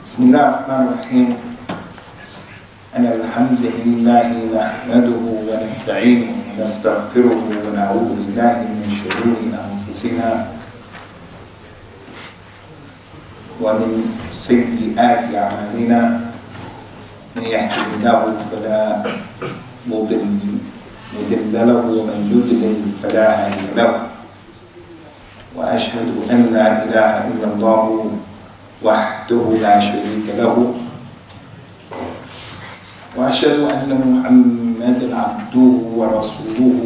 بسم الله الرحمن الرحيم أن الحمد لله نحمده ونستعينه ونستغفره ونعوذ بالله من شرور أنفسنا ومن سيئات أعمالنا من يهده الله فلا مضل له ومن يضلل فلا هادي له وأشهد أن لا إله إلا الله وحده لا شريك له وأشهد أن محمدا عبده ورسوله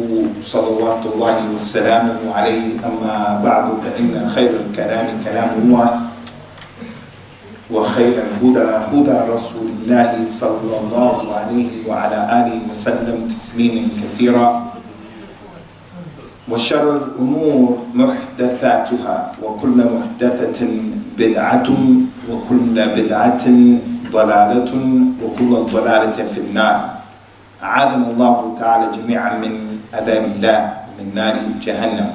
صلوات الله وسلامه عليه أما بعد فإن خير الكلام كلام الله وخير الهدى هدى رسول الله صلى الله عليه وعلى آله وسلم تسليما كثيرا وشر الأمور محدثاتها وكل محدثة بدعة وكل بدعة ضلالة وكل ضلالة في النار أعاذنا الله تعالى جميعا من عذاب الله من نار جهنم.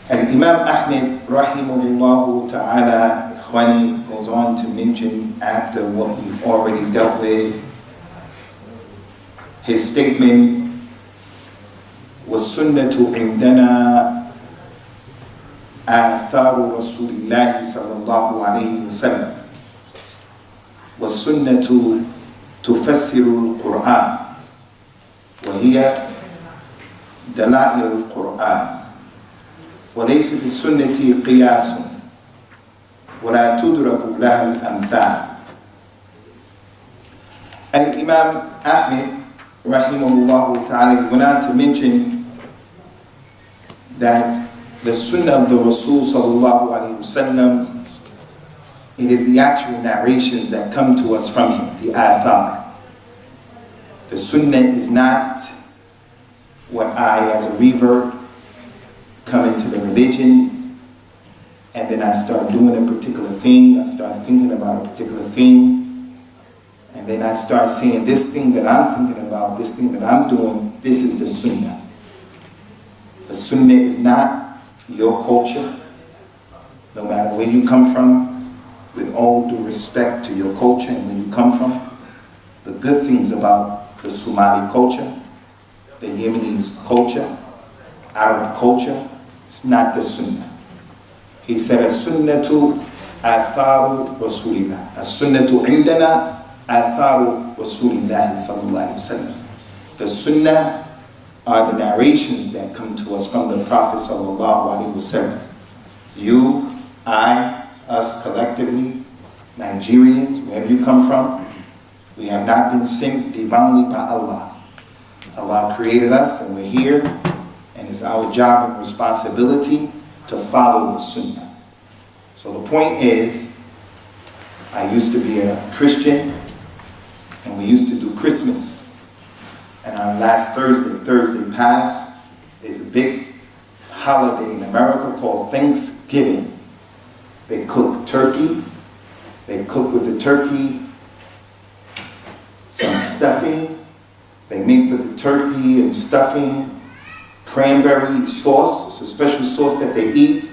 Imam Ahmad rahimullah ta'ala ikhwani goes on to mention after what we've already dealt with his statement والسنة عندنا آثار رسول الله صلى الله عليه وسلم والسنة تفسر القرآن وهي دلائل القرآن وليس في السنة قياس ولا تدرك لها الأمثال. الإمام أحمد rahimullah ta'ala went on to mention that the sunnah of the Rasul sallallahu alayhi wasallam, it is the actual narrations that come to us from him, the athar. The sunnah is not what I, as a revert, come into the religion and then I start doing a particular thing, I start thinking about a particular thing, and then I start saying this thing that I'm thinking about, this thing that I'm doing, this is the sunnah. The sunnah is not your culture, no matter where you come from, with all due respect to your culture and where you come from. The good things about the Somali culture, the Yemenis culture, Arab culture, it's not the sunnah. He said, as-sunnatu atharu rasulillah. As-sunnatu indana atharu rasulillah sallallahu alayhi wa sallam. The sunnah are the narrations that come to us from the Prophet sallallahu alayhi wa sallam. You, I, us collectively, Nigerians, wherever you come from, we have not been sent divinely by Allah. Allah created us and we're here, and it's our job and responsibility to follow the sunnah. So the point is, I used to be a Christian, and we used to do Christmas. And on last Thursday past, there's a big holiday in America called Thanksgiving. They cook turkey. They cook with the turkey some stuffing. They make with the turkey and stuffing cranberry sauce. It's a special sauce that they eat.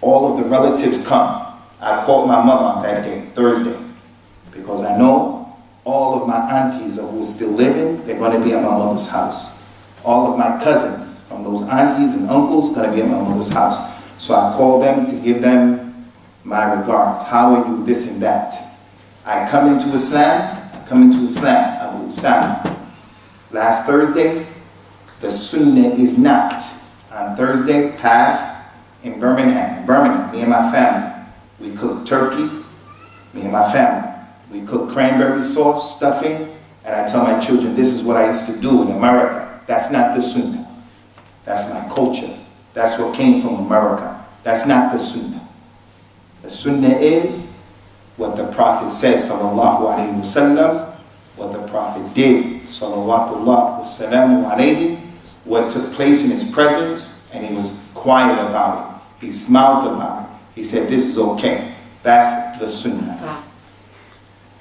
All of the relatives come. I called my mother on that day, Thursday, because I know all of my aunties who are still living, they're going to be at my mother's house. All of my cousins from those aunties and uncles are going to be at my mother's house. So I called them to give them my regards. How are you, this and that. I come into Islam, Abu Usamah. Last Thursday, the sunnah is not. On Thursday past in Birmingham, me and my family, we cooked turkey, me and my family. We cook cranberry sauce, stuffing, and I tell my children, this is what I used to do in America. That's not the sunnah. That's my culture. That's what came from America. That's not the sunnah. The sunnah is what the Prophet says, sallallahu alayhi wa sallam, what the Prophet did, salawatullah wa salamu alayhi, what took place in his presence, and he was quiet about it. He smiled about it. He said, this is okay. That's the sunnah.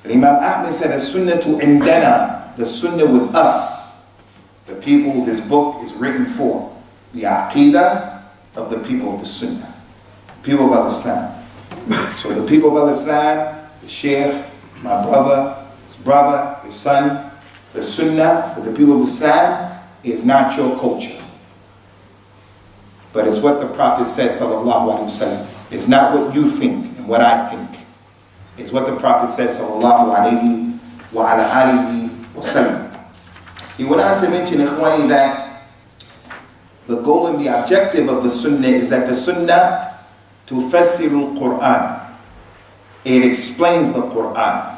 And Imam Ahmad said, as-sunnatu indana, the sunnah with us, the people this book is written for, the Aqeedah of the people of the Sunnah, people of Al-Islam. So the people of Al-Islam, the sheikh, my brother, his brother, his son. The Sunnah of the people of Islam is not your culture. But it's what the Prophet says, sallallahu alaihi wasallam. It's not what you think and what I think. It's what the Prophet says, sallallahu alaihi wasallam. He went on to mention, ikhwani, that the goal and the objective of the Sunnah is that the Sunnah tufassiru al-Qur'an. It explains the Qur'an.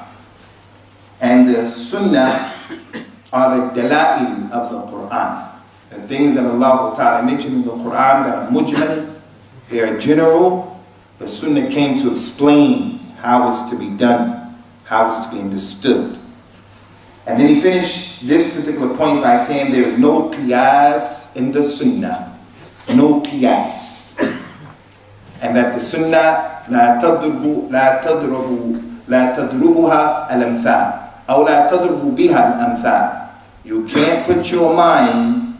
And the Sunnah are the dalail of the Qur'an. The things that Allah Ta'ala mentioned in the Qur'an that are mujmal, they are general. The Sunnah came to explain how it's to be done, how it's to be understood. And then he finished this particular point by saying there is no qiyas in the Sunnah. No qiyas. And that the Sunnah لا تضربها الأمثال أو لا تضرب بها الأمثال. You can't put your mind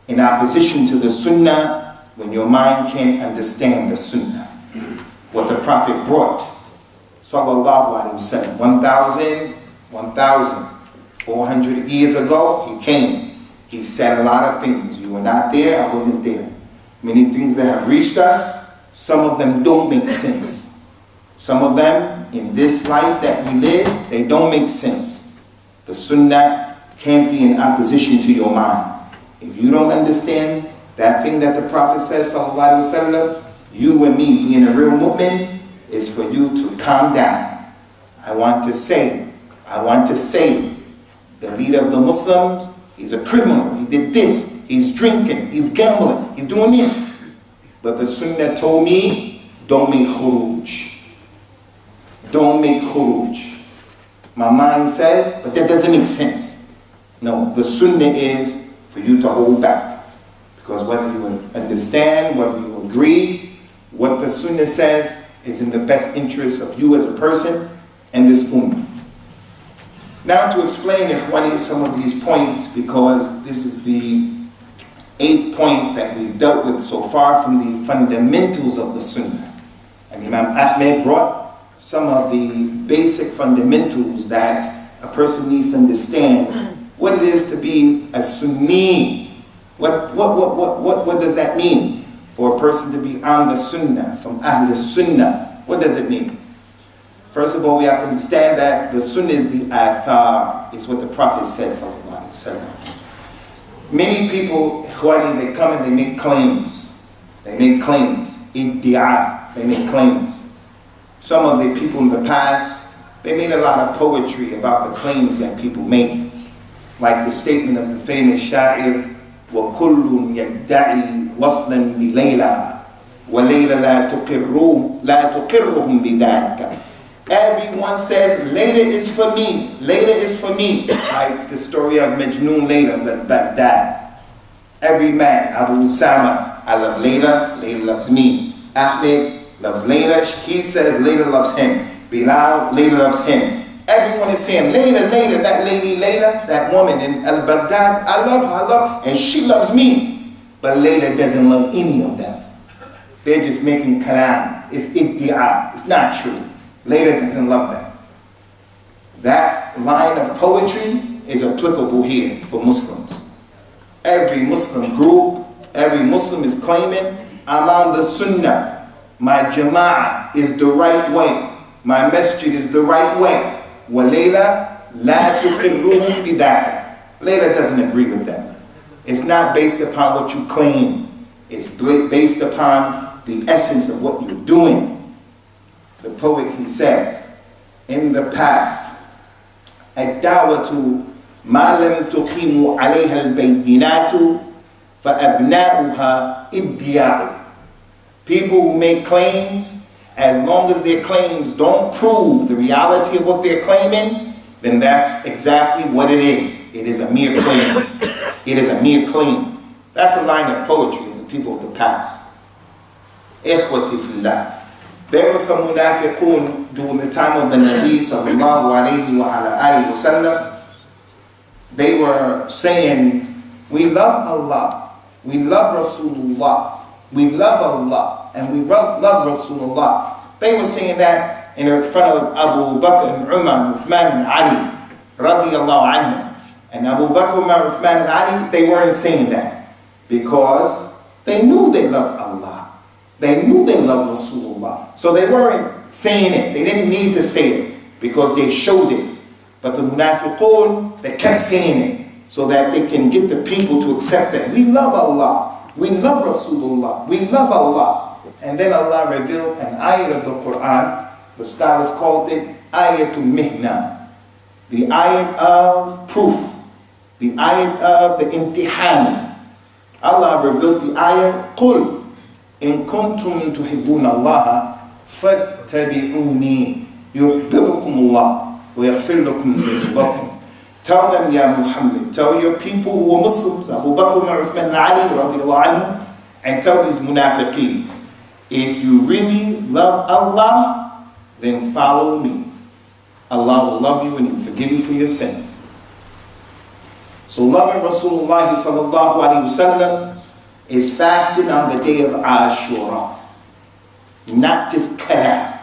in opposition to the Sunnah when your mind can't understand the Sunnah. What the Prophet brought, sallallahu alaihi wasallam, 1,400 years ago, he came. He said a lot of things. You were not there, I wasn't there. Many things that have reached us, some of them don't make sense. Some of them, in this life that we live, they don't make sense. The Sunnah can't be in opposition to your mind. If you don't understand that thing that the Prophet says, sallallahu alaihi wasallam, you and me being a real mu'min is for you to calm down. I want to say, the leader of the Muslims, he's a criminal, he did this, he's drinking, he's gambling, he's doing this. But the Sunnah told me, don't make khuruj. Don't make khuruj. My mind says, but that doesn't make sense. No, the Sunnah is for you to hold back. Because whether you understand, whether you agree, what the Sunnah says is in the best interest of you as a person and this ummah. Now to explain, ikhwani, some of these points, because this is the 8th point that we've dealt with so far from the fundamentals of the Sunnah. And Imam Ahmad brought some of the basic fundamentals that a person needs to understand what it is to be a Sunni. What does that mean for a person to be on the Sunnah, from Ahlus-Sunnah? What does it mean? First of all, we have to understand that the Sunnah is the athar, is what the Prophet says, sallallahu alaihi wasallam. Many people, ikhwani, they come and they make claims. They make claims. Iddi'a, they make claims. Some of the people in the past, they made a lot of poetry about the claims that people make. Like the statement of the famous sha'ir, وَكُلٌّ يَدَّعِي وَصْلًا بِلَيْلَى وَلَيْلَى لَا تُقِرُّهُمْ بِذَاكَ. Everyone says, later is for me, later is for me. Like the story of Majnun Layla, Baghdad. Every man, Abu Usamah, I love Layla, Layla loves me. Ahmed loves Layla, he says Layla loves him. Bilal, Layla loves him. Everyone is saying, Layla, Layla, that lady Layla, that woman in al-Baghdad, I love her, and she loves me. But Layla doesn't love any of them. They're just making kalam. It's iddi'a, it's not true. Layla doesn't love them. That line of poetry is applicable here for Muslims. Every Muslim group, every Muslim is claiming, I'm on the Sunnah. My jama'ah is the right way. My masjid is the right way. وَلَيْلَى لَا تُقِرُّهُمْ بِذَاكَ. Layla doesn't agree with them. It's not based upon what you claim. It's based upon the essence of what you're doing. The poet, he said, in the past, الدعوة ما لم تقيم عليها البينات فأبناؤها ادعاء. People who make claims, as long as their claims don't prove the reality of what they're claiming, then that's exactly what it is. It is a mere claim. It is a mere claim. That's a line of poetry of the people of the past. Ikhwati fillah. There were some munafiqun during the time of the Nabi sallallahu alayhi wa alihi wasallam. They were saying, we love Allah, we love Rasulullah, we love Allah, and we love Rasulullah. They were saying that in front of Abu Bakr and Umar, Uthman and Ali, radiyallahu anhum. And Abu Bakr, Umar, Uthman and Ali, they weren't saying that because they knew they loved Allah. They knew they loved Rasulullah. So they weren't saying it. They didn't need to say it because they showed it. But the munafiqun, they kept saying it so that they can get the people to accept it. We love Allah. We love Rasulullah. We love Allah. And then Allah revealed an ayat of the Quran. The scholars called it ayatul mihna. The ayat of proof. The ayat of the imtihan. Allah revealed the ayat, قُلْ إِن كُنْتُمْ تُحِبُّونَ اللَّهَ فَاتَّبِعُونِي يُحْبِبُكُمُ اللَّهُ وَيَغْفِرْ لَكُمْ ذُنُوبَكُمْ. Tell them, Ya Muhammad, tell your people who are Muslims, Abu Bakr, Umar, Uthman, and Ali, radiallahu anhu, and tell these munafiqeen, if you really love Allah, then follow me. Allah will love you and He will forgive you for your sins. So loving Rasulullah sallallahu alaihi wasallam is fasting on the day of Ashura, not just qada.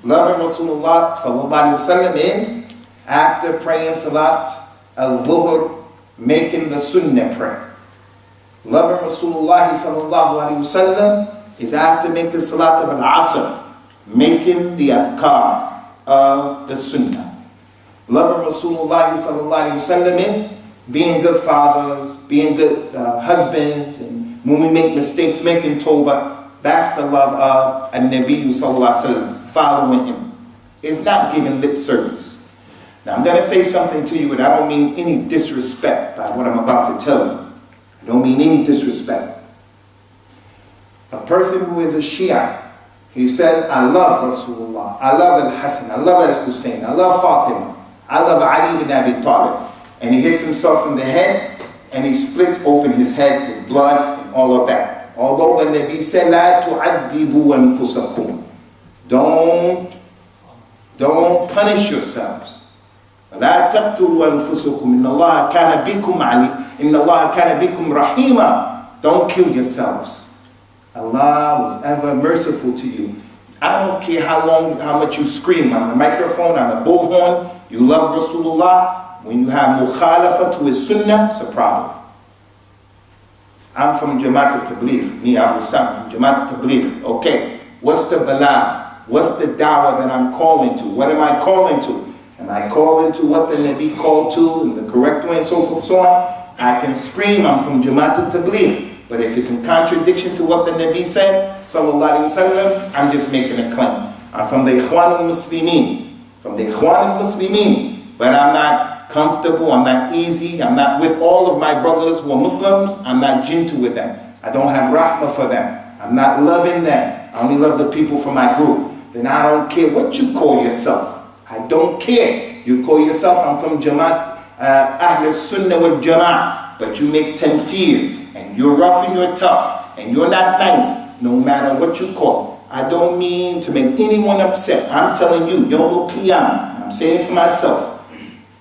Loving Rasulullah sallallahu alaihi wasallam is after praying salat al-dhuhr, making the sunnah prayer. Loving Rasulullah sallallahu alaihi wasallam is after making salat of al-asr, making the adhkar of the sunnah. Loving Rasulullah sallallahu alaihi wasallam is being good fathers, being good husbands, and when we make mistakes, making tawbah. That's the love of an-Nabi sallallahu alaihi wasallam, following him. It's not giving lip service. Now I'm going to say something to you, and I don't mean any disrespect by what I'm about to tell you. I don't mean any disrespect. A person who is a Shia, he says, I love Rasulullah, I love al-Hasan, I love al-Hussein, I love Fatima, I love Ali ibn Abi Talib. And he hits himself in the head, and he splits open his head with blood and all of that. Although the Nabi said, La tu'adhibu anfusakum. Don't punish yourselves. La taqtulu anfusakum. Inna Allah kana bikum ali. Inna Allah kana bikum rahima. Don't kill yourselves. Allah was ever merciful to you. I don't care how much you scream on the microphone, on the bullhorn. You love Rasulullah. When you have mukhalafa to his sunnah, it's a problem. I'm from Jamaat al-Tabligh, me Abu Usamah, from Jamaat al-Tabligh. Okay, what's the beleif? What's the da'wah that I'm calling to? What am I calling to? Am I calling to what the Nabi called to in the correct way and so forth and so on? I can scream, I'm from Jamaat al-Tabligh. But if it's in contradiction to what the Nabi said, sallallahu alaihi wasallam, I'm just making a claim. I'm from the Ikhwan al-Muslimin. From the Ikhwan al-Muslimin. But I'm not comfortable, I'm not easy, I'm not with all of my brothers who are Muslims, I'm not gentle with them. I don't have rahmah for them. I'm not loving them. I only love the people from my group. Then I don't care what you call yourself. I don't care. You call yourself, I'm from Jamaat, Ahlus-Sunnah wal Jama'ah, but you make takfeer, and you're rough and you're tough, and you're not nice, no matter what you call. I don't mean to make anyone upset. I'm telling you, Yawm al-Qiyamah, I'm saying to myself,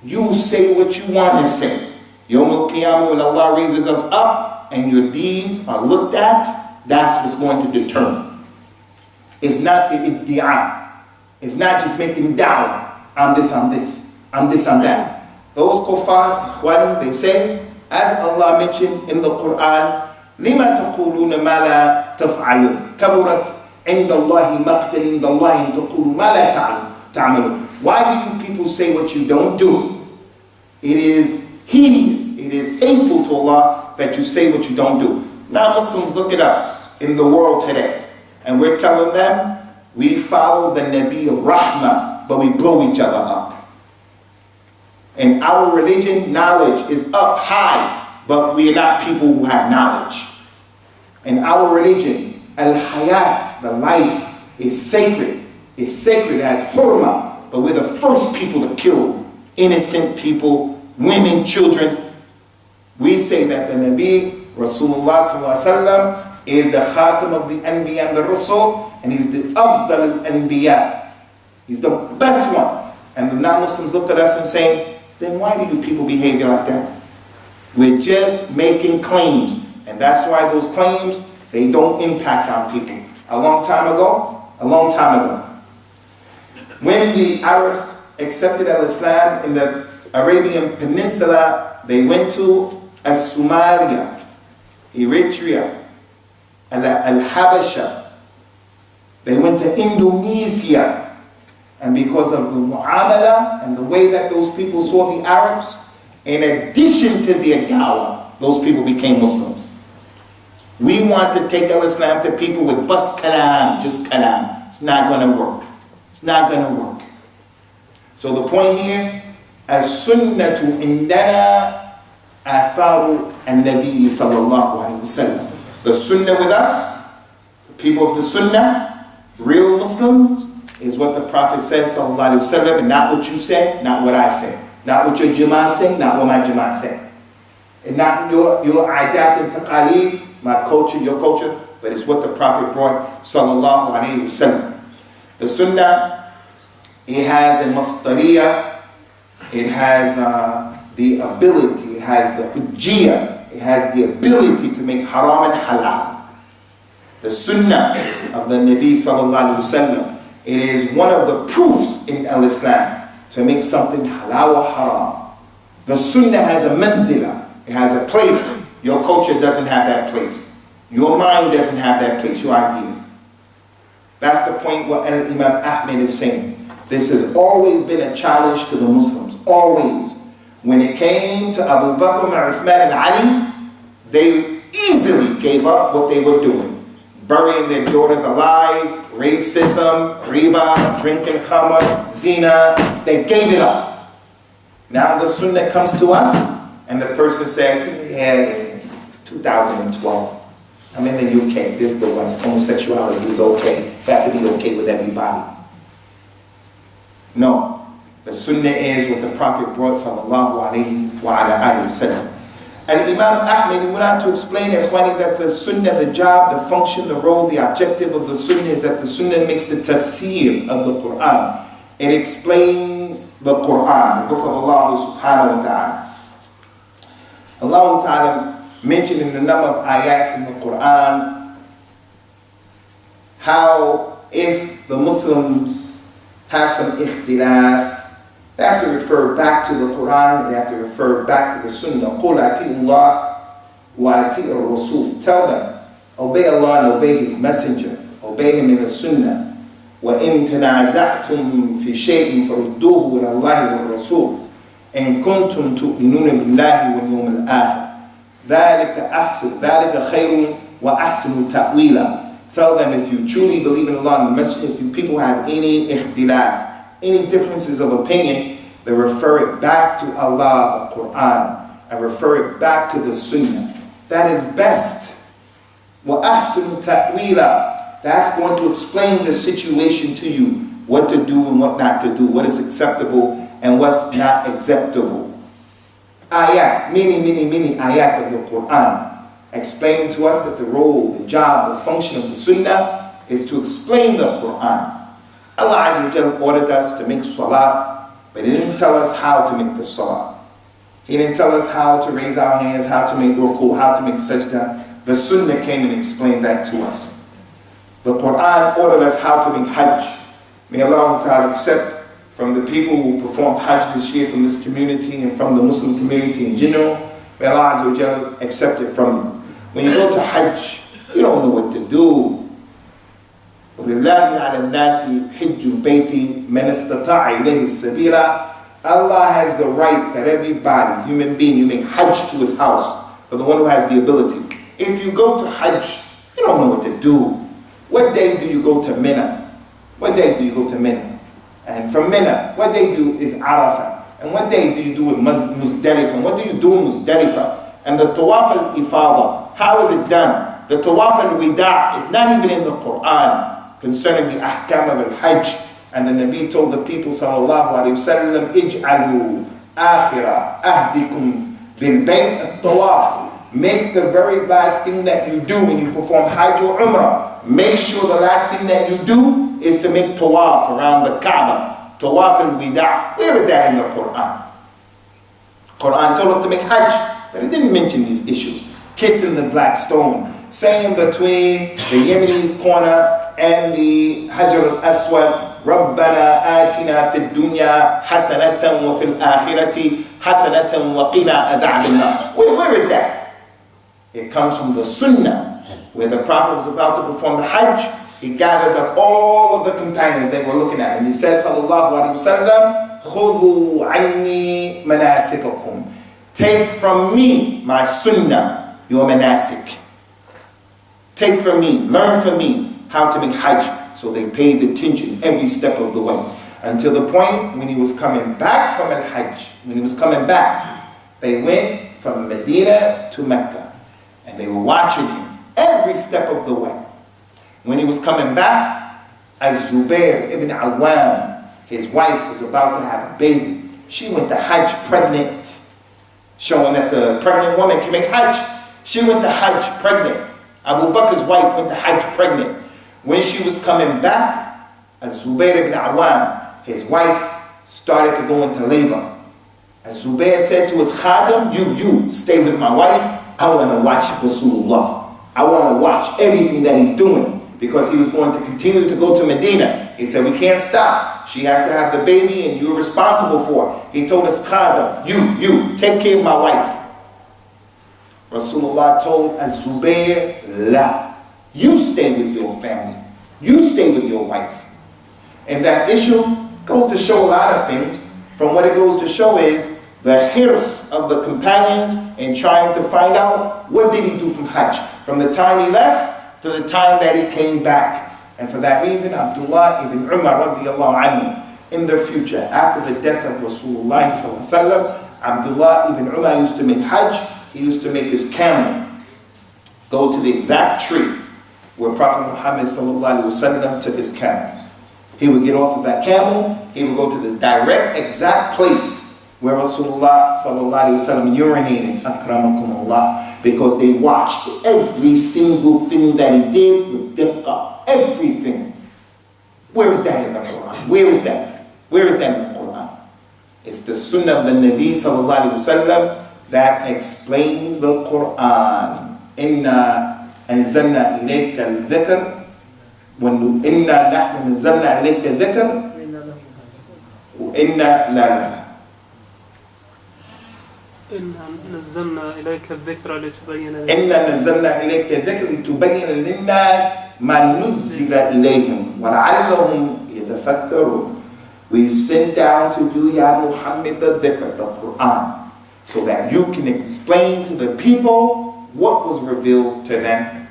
you say what you want to say. Yawm al-Qiyamah, when Allah raises us up and your deeds are looked at, that's what's going to determine. It's not the iddi'a. It's not just making da'wah. I'm this, I'm this. I'm this, I'm that. Those kuffar, they say, as Allah mentioned in the Quran, لِمَا تَقُولُونَ مَا لَا تَفْعَلُونَ كَبُرَتْ عِنْدَ اللَّهِ مَقْتَلٍ عِنْدَ اللَّهِ أَن تَقُولُوا مَا لَا تَعْمَلُونَ. Why do you people say what you don't do? It is hideous, it is hateful to Allah that you say what you don't do. Now Muslims look at us in the world today, and we're telling them we follow the Nabi of Rahmah, but we blow each other up. In our religion, knowledge is up high, but we are not people who have knowledge. In our religion, al-hayat, the life, is sacred. It's sacred as hurma. But we're the first people to kill innocent people, women, children. We say that the Nabi, Rasulullah sallallahu alaihi wasallam, is the khatam of the Anbiya and the Rasul, and he's the afdal al-Anbiya. He's the best one. And the non-Muslims looked at us and say, then why do you people behave like that? We're just making claims. And that's why those claims, they don't impact on people. A long time ago, When the Arabs accepted al-Islam in the Arabian Peninsula, they went to Somalia, Eritrea, Al-Habasha. They went to Indonesia. And because of the mu'amala and the way that those people saw the Arabs, in addition to their dawah, those people became Muslims. We want to take al-Islam to people with bas kalam, just kalam. It's not going to work. It's not going to work. So the point here, as-Sunnatu indana atharu an-Nabi sallallahu alayhi wa sallam. The Sunnah with us, the people of the Sunnah, real Muslims, is what the Prophet says sallallahu alayhi wa sallam, and not what you say, not what I say. Not what your jama'ah say, not what my jama'ah say. And not your adat and taqaleed, my culture, your culture, but it's what the Prophet brought sallallahu alayhi wa sallam. The Sunnah, it has a mastariyah, it has the ability, it has the hujjiyah, it has the ability to make haram and halal. The Sunnah of the Nabi sallallahu alayhi wa sallam, it is one of the proofs in al-Islam to make something halal or haram. The Sunnah has a manzila, it has a place. Your culture doesn't have that place. Your mind doesn't have that place, your ideas. That's the point what Imam Ahmad is saying. This has always been a challenge to the Muslims, always. When it came to Abu Bakr, Uthman and Ali, they easily gave up what they were doing. Burying their daughters alive, racism, riba, drinking khamr, zina, they gave it up. Now the Sunnah comes to us, and the person says, yeah, it's 2012. I'm in the UK, this is the West, homosexuality is okay. That would be okay with everybody. No, the Sunnah is what the Prophet brought sallallahu alayhi wa sallam. And Imam Ahmad, he went on to explain, ikhwani, that the Sunnah, the job, the function, the role, the objective of the Sunnah is that the Sunnah makes the tafsir of the Qur'an. It explains the Qur'an, the book of Allah subhanahu wa ta'ala. Allah ta'ala mentioned in a number of ayats in the Qur'an how if the Muslims have some ikhtilaf, they have to refer back to the Quran, they have to refer back to the Sunnah. قُلْ أَتِئُوا اللَّهِ وَأَتِئُوا الرَّسُولِ. Tell them, obey Allah and obey His Messenger. Obey Him in the Sunnah. وَإِن تَنَازَعْتُمْ فِي شَيْءٍ فَرُدُّوهُ إِلَى اللَّهِ وَالرَّسُولِ إِن كُنتُمْ تُؤْمِنُونَ بِاللَّهِ وَالْيَوْمِ الْآخِرِ ذَلِكَ خَيْرٌ وَأَحْسَنُ تَأْوِيلًا. Tell them, if you truly believe in Allah and the Messenger, if you people have any ikhtilaf, any differences of opinion, they refer it back to Allah, the Quran, and refer it back to the Sunnah. That is best. وَأَحْسِنُ تَأْوِيلًا. That's going to explain the situation to you, what to do and what not to do, what is acceptable and what's not acceptable. Ayat, many ayat of the Quran, explaining to us that the role, the job, the function of the Sunnah is to explain the Quran. Allah Azza wa Jalla ordered us to make salah, but He didn't tell us how to make the salah. He didn't tell us how to raise our hands, how to make ruku, how to make sajda. The Sunnah came and explained that to us. The Quran ordered us how to make hajj. May Allah Ta'ala accept from the people who performed hajj this year from this community and from the Muslim community in general. May Allah Azza wa Jalla accept it from you. When you go to hajj, you don't know what to do. وَلِلَّهِ عَلَى النَّاسِ حِجُّ الْبَيْتِ مَنِ اسْتَطَاعَ إِلَيْهِ السَّبِيلَ. Allah has the right that everybody, human being, you make hajj to his house for the one who has the ability. If you go to hajj, you don't know what to do. What day do you go to Mina? What day do you go to Mina? And from Mina, what day is Arafah? And what day do you do with Muzdalifah? And what do you do in Muzdalifah? And the Tawaf al-Ifadah, how is it done? The Tawaf al-Wida' is not even in the Quran concerning the ahkam of al-Hajj. And the Nabi told the people sallallahu alayhi wa sallam, ij'alu akhira ahdikum bil-bayt at-tawaf. Make the very last thing that you do when you perform Hajj or Umrah, make sure the last thing that you do is to make tawaf around the Kaaba. Tawaf al-Wida'. Where is that in the Quran? Quran told us to make Hajj, but it didn't mention these issues. Kissing the black stone, saying between the Yemeni's corner and the Hajar al-Aswad, رَبَّنَا آتِنَا فِي الدُّنْيَا حَسَنَةً وَفِي الْآخِرَةِ حَسَنَةً وَقِنَا عَذَابَ النَّارِ. Where is that? It comes from the Sunnah, where the Prophet was about to perform the Hajj. He gathered up all of the companions they were looking at, and he says, sallallahu alaihi wasallam, خُذُوا عَنِّي مَنَاسِكَكُمْ. Take from me my Sunnah, your manasik. Take from me, learn from me how to make Hajj. So they paid attention every step of the way, until the point when he was coming back from al-Hajj. When he was coming back, they went from Medina to Mecca, and they were watching him every step of the way. When he was coming back, az-Zubair ibn Awam, his wife, was about to have a baby. She went to Hajj pregnant, showing that the pregnant woman can make Hajj. She went to Hajj pregnant. Abu Bakr's wife went to Hajj pregnant. When she was coming back, az-Zubair ibn Awam, his wife, started to go into labor. Az-Zubair said to his khadim, you stay with my wife. I want to watch Rasulullah. I want to watch everything that he's doing, because he was going to continue to go to Medina. He said, we can't stop. She has to have the baby, and you're responsible for it. He told his khadim, you take care of my wife. Rasulullah told az-Zubair, la. You stay with your family. You stay with your wife. And that issue goes to show a lot of things. From what it goes to show is the hirs of the companions in trying to find out what did he do from Hajj, from the time he left to the time that he came back. And for that reason, Abdullah ibn Umar radiallahu anhu, in the future, after the death of Rasulullah sallallahu alaihi wasallam, Abdullah ibn Umar used to make Hajj. He used to make his camel go to the exact tree where Prophet Muhammad sallallahu alaihi wasallam took his camel. He would get off of that camel. He would go to the direct, exact place where Rasulullah sallallahu alaihi wasallam urinated, akramakumullah, because they watched every single thing that he did with diqqah, everything. Where is that in the Quran? Where is that? Where is that in the Quran? It's the Sunnah of the Nabi sallallahu alaihi wasallam that explains the Quran. Inna anzalna ilayka al-dhikr وإنا نحن نزلنا عليك الذكر وإنا لا إنا نزلنا إليك الذكر لتبين للناس ما نزل إليهم ولعلهم يتفكرون. We send down to you, Ya Muhammad, the dhikr, the Quran, so that you can explain to the people what was revealed to them.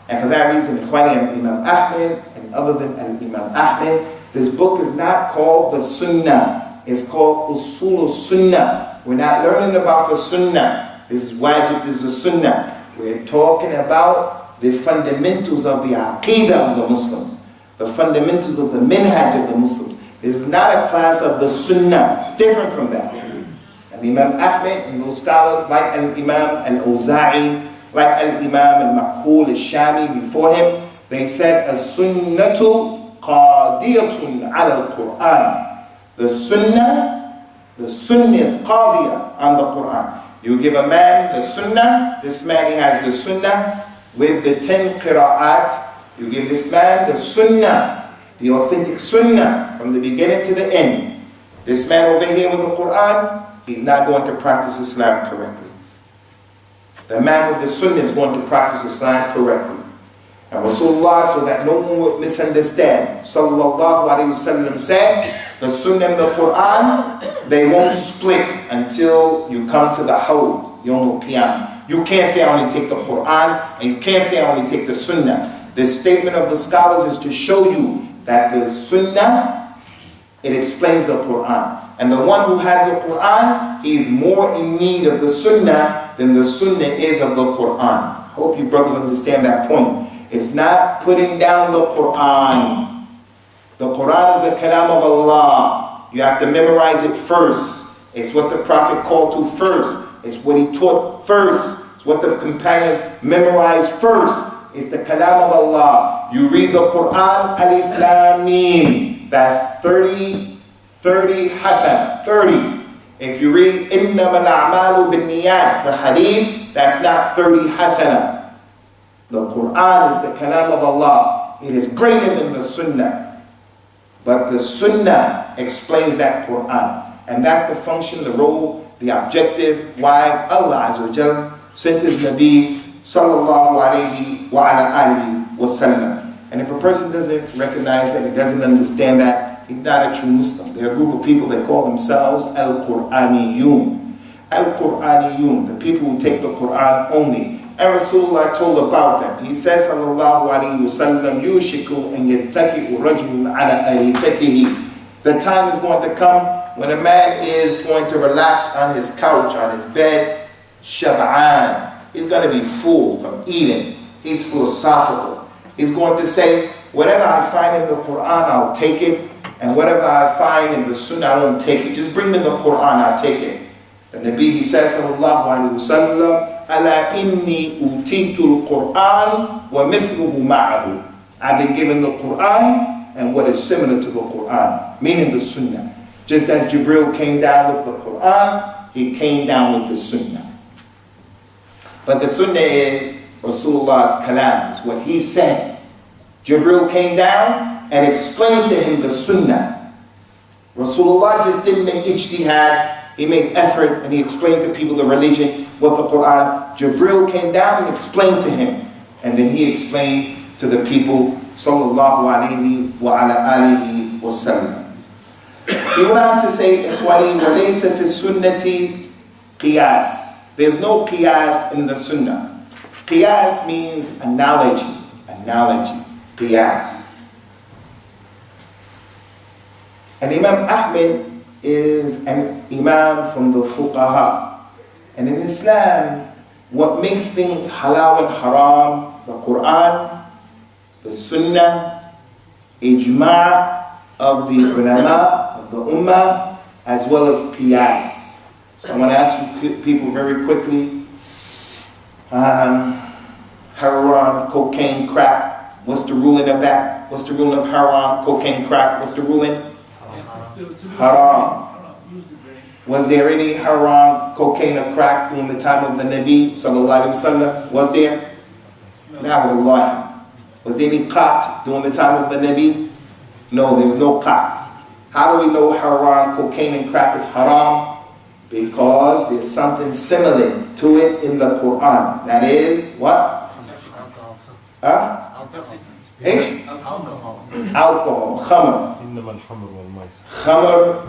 And for that reason, Ikhwani and Imam Ahmad, and other than Imam Ahmad, this book is not called the Sunnah. It's called Usool Sunnah. We're not learning about the Sunnah. This is wajib, this is the Sunnah. We're talking about the fundamentals of the Aqeedah of the Muslims, the fundamentals of the Menhaj of the Muslims. This is not a class of the Sunnah. It's different from that. And Imam Ahmad and those scholars like Imam al-Awza'i, like al-Imam al-Makhul al-Shami before him, they said, as-Sunnatu qadiyatun ala al-Qur'an. The Sunnah is qadiyah on the Qur'an. You give a man the Sunnah, this man, he has the Sunnah with the 10 qira'at. You give this man the Sunnah, the authentic Sunnah from the beginning to the end. This man over here with the Qur'an, he's not going to practice Islam correctly. The man with the Sunnah is going to practice Islam correctly. And Rasulullah, so that no one would misunderstand, sallallahu alaihi wasallam said, the Sunnah and the Quran, they won't split until you come to the Hawd, Yawm al-Qiyamah. You can't say I only take the Quran, and you can't say I only take the Sunnah. This statement of the scholars is to show you that the Sunnah, it explains the Quran. And the one who has the Quran, he is more in need of the Sunnah than the Sunnah is of the Quran. I hope you brothers understand that point. It's not putting down the Quran. The Quran is the kalam of Allah. You have to memorize it first. It's what the Prophet called to first. It's what he taught first. It's what the companions memorized first. It's the kalam of Allah. You read the Quran, alif lam mim. That's 30 hasan, 30. If you read innamal a'malu binniyat, the hadith, that's not 30 hasana. The Quran is the kalam of Allah. It is greater than the Sunnah. But the Sunnah explains that Qur'an. And that's the function, the role, the objective, why Allah Azza wa Jal sent His Nabi sallallahu alayhi wa ala alihi wa sallam. And if a person doesn't recognize that, he doesn't understand that, he's not a true Muslim. There are a group of people that call themselves al-Qur'aniyun. Al-Qur'aniyun, the people who take the Qur'an only. And Rasulullah told about them. He says, sallallahu alayhi wa sallam, yushiku an yattaki'u rajulun ala arikatihi. The time is going to come when a man is going to relax on his couch, on his bed, shab'an. He's going to be full from eating. He's philosophical. He's going to say, whatever I find in the Qur'an, I'll take it. And whatever I find in the Sunnah, I won't take it. Just bring me the Qur'an, I'll take it. The Nabi, he says, sallallahu alayhi wa sallam, ala inni utitu al-Qur'an wa mithluhu ma'ahu. I've been given the Qur'an and what is similar to the Qur'an, meaning the Sunnah. Just as Jibril came down with the Qur'an, he came down with the Sunnah. But the Sunnah is Rasulullah's kalam, is what he said. Jibril came down and explained to him the Sunnah. Rasulullah just didn't make ijtihad. He made effort and he explained to people the religion with the Qur'an. Jibril came down and explained to him. And then he explained to the people, sallallahu alayhi wa ala alihi wa sallam. He went on to say, إِخْوَانِي وَلَيْسَ فِي السُّنَّةِ قِيَاسٍ. There's no qiyas in the Sunnah. Qiyas means analogy. Analogy. Qiyas. And Imam Ahmad is an imam from the fuqaha. And in Islam, what makes things halal and haram, the Qur'an, the Sunnah, ijma' of the ulama, of the ummah, as well as qiyas. So I want to ask you people very quickly, heroin, cocaine, crack, what's the ruling of that? What's the ruling of heroin, cocaine, crack? What's the ruling? Haram. Was there any haram, cocaine, or crack during the time of the Nabi sallallahu alaihi wasallam? Was there? La wallahi. Was there any qat during the time of the Nabi? No, there was no qat. How do we know haram, cocaine, and crack is haram? Because there's something similar to it in the Quran. That is what? Alcohol. Khamr. Khamr.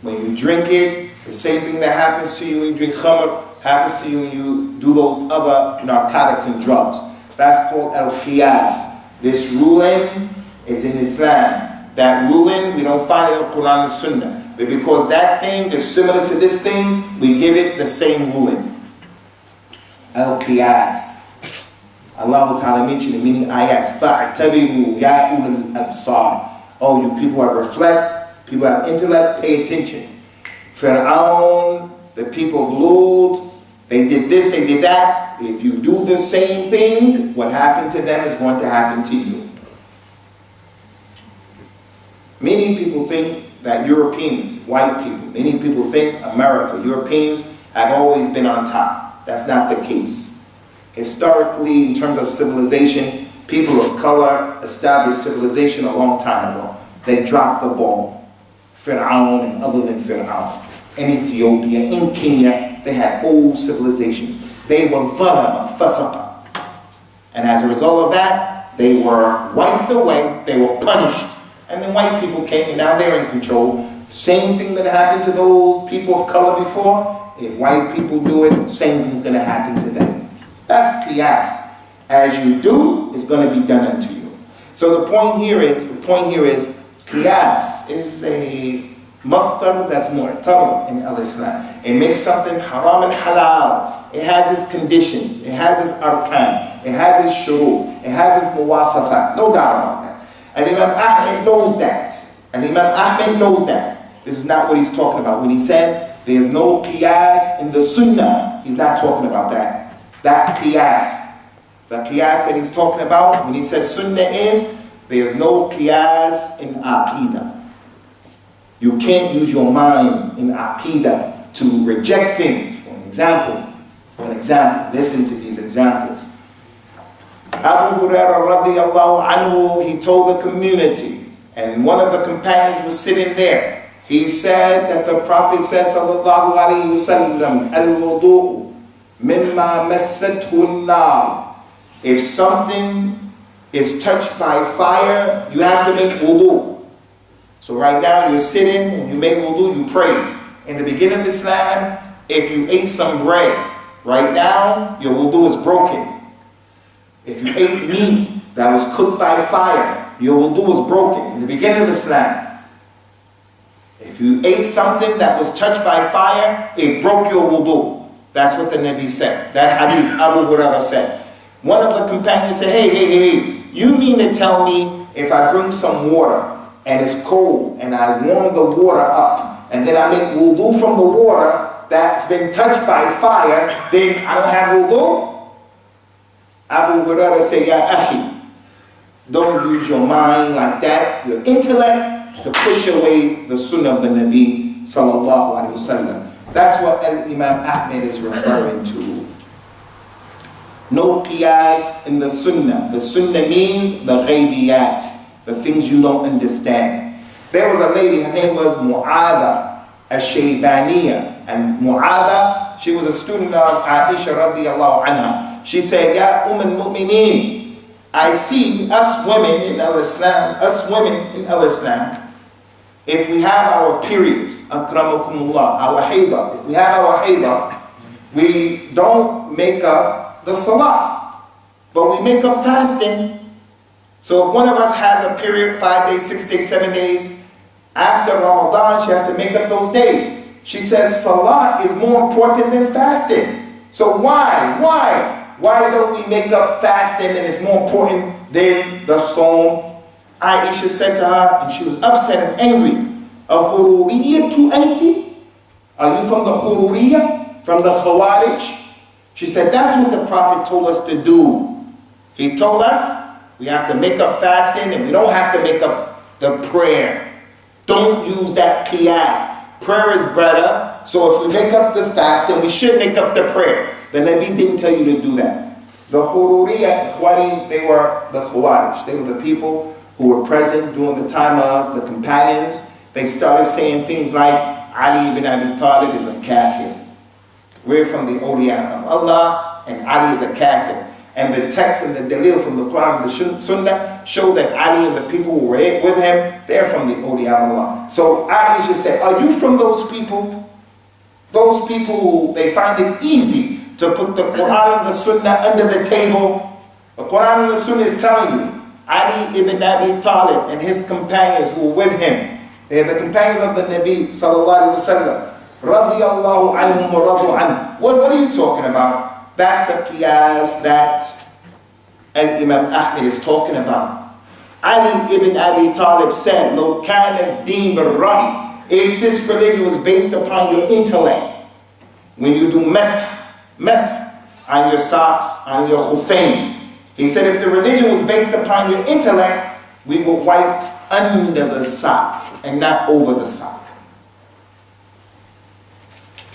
When you drink it, the same thing that happens to you when you drink khamr happens to you when you do those other narcotics and drugs. That's called al-qiyas. This ruling is in Islam. That ruling, we don't find it in the Quran and Sunnah. But because that thing is similar to this thing, we give it the same ruling. Al-qiyas. Allah Ta'ala mentioned in many ayats, فَاعْتَبِرُوا يَا أُولَى الْأَبْصَارِ. Oh, you people who reflect, people who have intellect, pay attention. Fir'aun, the people of Lud, they did this, they did that. If you do the same thing, what happened to them is going to happen to you. Many people think that Europeans, white people, many people think America, Europeans have always been on top. That's not the case. Historically, in terms of civilization, people of color established civilization a long time ago. They dropped the ball. Fir'aun and other than Fir'aun. In Ethiopia, in Kenya, they had old civilizations. They were dhalama, fasaqa. And as a result of that, they were wiped away, they were punished. And then white people came and now they're in control. Same thing that happened to those people of color before. If white people do it, same thing's going to happen to them. That's qiyas. As you do, it's going to be done unto you. So the point here is, qiyas is a masdar that's mu'tabar in al-Islam. It makes something haram and halal. It has its conditions. It has its arkan. It has its shurut. It has its muwasafat. No doubt about that. And Imam Ahmad knows that. And Imam Ahmad knows that. This is not what he's talking about. When he said there's no qiyas in the Sunnah, he's not talking about that. That qiyas. The qiyas that he's talking about when he says Sunnah is there's no qiyas in Aqeedah. You can't use your mind in Aqeedah to reject things. For an example, listen to these examples. Abu Hurairah radiyallahu anhu, he told the community, and one of the companions was sitting there. He said that the Prophet said, sallallahu alayhi wasallam, al-wudu mimma massathu an-nar. If something is touched by fire, you have to make wudu. So right now you're sitting and you make wudu, you pray. In the beginning of Islam, if you ate some bread, right now your wudu is broken. If you ate meat that was cooked by fire, your wudu was broken in the beginning of Islam. If you ate something that was touched by fire, it broke your wudu. That's what the Nabi said. That hadith Abu Hurairah said. One of the companions said, hey, you mean to tell me if I bring some water and it's cold and I warm the water up and then I make wudu from the water that's been touched by fire, then I don't have wudu? Abu Hurairah said, Ya Ahi, don't use your mind like that, your intellect, to push away the Sunnah of the Nabi sallallahu alaihi wasallam. That's what Imam Ahmad is referring to. No qiyas in the Sunnah. The Sunnah means the ghaybiyat, the things you don't understand. There was a lady, her name was Mu'adha al-Shaybaniya. And Mu'adha, she was a student of Aisha radiyallahu anha. She said, Ya al-Mu'mineen, I see us women in al-Islam, if we have our periods, akramakumullah, our hayda, if we have our hayda, we don't make up the salah, but we make up fasting. So if one of us has a period, 5 days, 6 days, 7 days, after Ramadan, she has to make up those days. She says salah is more important than fasting. So why don't we make up fasting and it's more important than the Sawm? Aisha said to her, and she was upset and angry, "Ahururiyatu anti? Are you from the Hururiyah? From the Khawarij?" She said, that's what the Prophet told us to do. He told us we have to make up fasting and we don't have to make up the prayer. Don't use that qiyas. Prayer is better, so if we make up the fasting, we should make up the prayer. The Nabi didn't tell you to do that. The Hururiyah, they were the Khawarij. They were the people who were present during the time of the companions. They started saying things like, Ali ibn Abi Talib is a kafir. We're from the awliya of Allah, and Ali is a kafir. And the text and the dalil from the Quran and the Sunnah show that Ali and the people who were with him, they're from the awliya of Allah. So Aisha said, are you from those people? Those people who they find it easy to put the Quran and the Sunnah under the table. The Quran and the Sunnah is telling you, Ali ibn Abi Talib and his companions who were with him, they are the companions of the Nabi sallallahu alaihi wasallam. Radiyallahu anhum wa radu an. What are you talking about? That's the qiyas that Imam Ahmad is talking about. Ali ibn Abi Talib said, "Lo kana ad-din bil-ra'i." If this religion was based upon your intellect, when you do mess on your socks, on your khuffayn, he said, if the religion was based upon your intellect, we would wipe under the sock and not over the sock.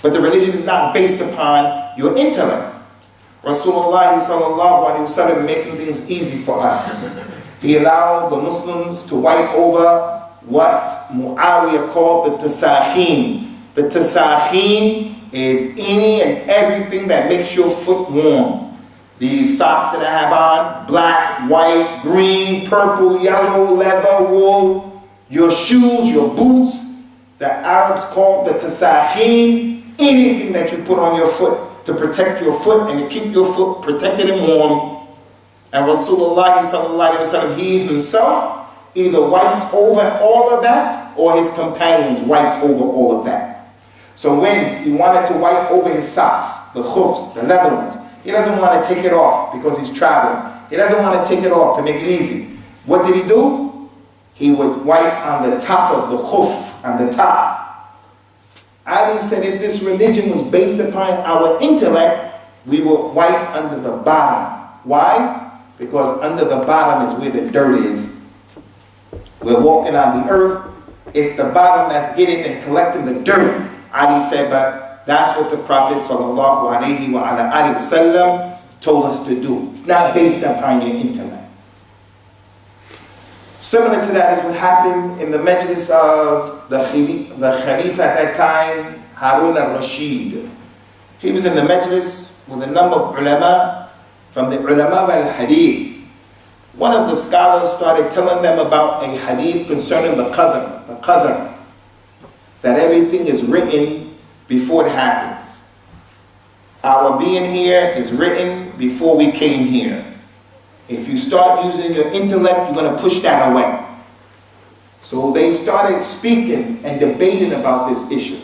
But the religion is not based upon your intellect. Rasulullah sallallahu alaihi wasallam making things easy for us. He allowed the Muslims to wipe over what Muawiyah called the tasakhin. The tasakhin is any and everything that makes your foot warm. These socks that I have on, black, white, green, purple, yellow, leather, wool, your shoes, your boots, the Arabs call the tasakhin. Anything that you put on your foot to protect your foot and to keep your foot protected and warm. And Rasulullah sallallahu alaihi wasallam, he himself either wiped over all of that or his companions wiped over all of that. So when he wanted to wipe over his socks, the khufs, the leather ones, he doesn't want to take it off because he's traveling. He doesn't want to take it off to make it easy. What did he do? He would wipe on the top of the khuf, on the top. Ali said if this religion was based upon our intellect, we would wipe under the bottom. Why? Because under the bottom is where the dirt is. We're walking on the earth. It's the bottom that's getting and collecting the dirt. Ali said, but that's what the Prophet sallallahu alaihi wasallam told us to do. It's not based upon your intellect. Similar to that is what happened in the majlis of the Khalifa at that time, Harun al-Rashid. He was in the majlis with a number of ulama from the ulama al-Hadith. One of the scholars started telling them about a hadith concerning the qadr, that everything is written before it happens. Our being here is written before we came here. If you start using your intellect, you're going to push that away. So they started speaking and debating about this issue.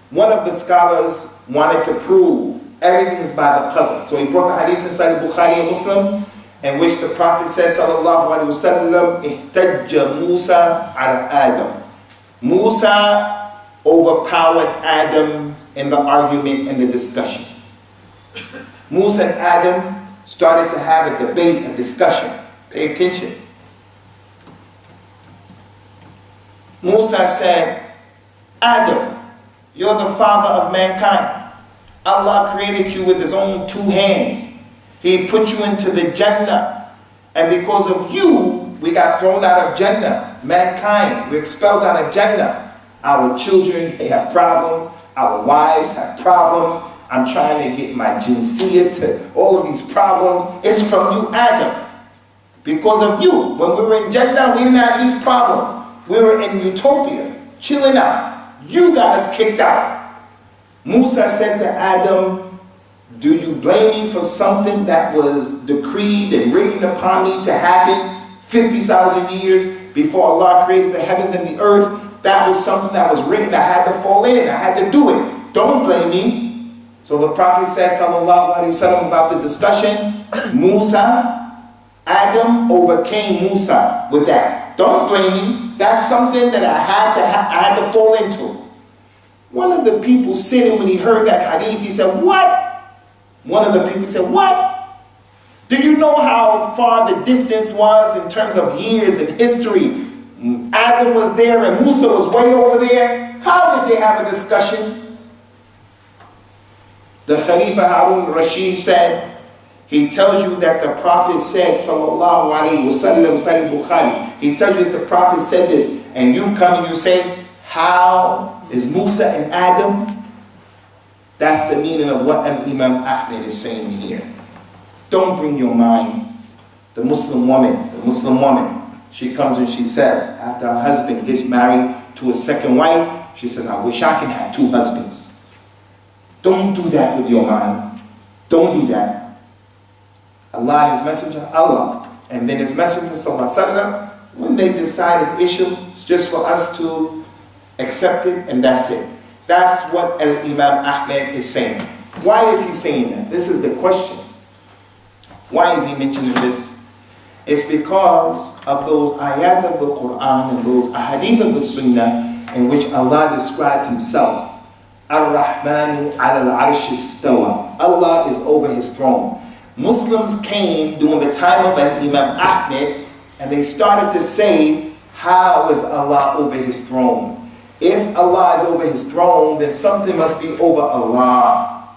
One of the scholars wanted to prove everything is by the qadr. So he brought the hadith inside Bukhari and Muslim, in which the Prophet says, sallallahu alaihi wasallam, ihtajja Musa ala Adam. Musa overpowered Adam in the argument and the discussion. Musa and Adam started to have a debate, a discussion. Pay attention. Musa said, Adam, you're the father of mankind. Allah created you with his own two hands. He put you into the Jannah. And because of you, we got thrown out of Jannah. Mankind, we're expelled out of Jannah. Our children, they have problems. Our wives have problems. I'm trying to get my jinsiyah to all of these problems. It's from you, Adam. Because of you. When we were in Jannah, we didn't have these problems. We were in utopia, chilling out. You got us kicked out. Musa said to Adam, do you blame me for something that was decreed and written upon me to happen 50,000 years before Allah created the heavens and the earth? That was something that was written. I had to fall in. I had to do it. Don't blame me. So the Prophet says, sallallahu alaihi wasallam, about the discussion, Adam overcame Musa with that. Don't blame me. That's something that I had to fall into. One of the people sitting, when he heard that hadith, he said, what? One of the people said, what? Do you know how far the distance was in terms of years and history? Adam was there and Musa was way over there. How did they have a discussion? The Khalifa Harun al-Rashid said, he tells you that the Prophet said, sallallahu alaihi wasallam, Sahih Bukhari, he tells you that the Prophet said this, and you come and you say, how is Musa and Adam? That's the meaning of what Imam Ahmad is saying here. Don't bring your mind. The Muslim woman, she comes and she says, after her husband gets married to a second wife, she says, I wish I could have two husbands. Don't do that with your mind. Don't do that. Allah and His Messenger, Allah, and then His Messenger, sallallahu alaihi wasallam, when they decide an issue, it's just for us to accept it, and that's it. That's what Imam Ahmad is saying. Why is he saying that? This is the question. Why is he mentioning this? It's because of those ayat of the Qur'an and those ahadith of the Sunnah in which Allah described Himself. Ar-Rahmanu al-Arsh istawa. Allah is over His throne. Muslims came during the time of Imam Ahmad and they started to say, how is Allah over His throne? If Allah is over His throne, then something must be over Allah.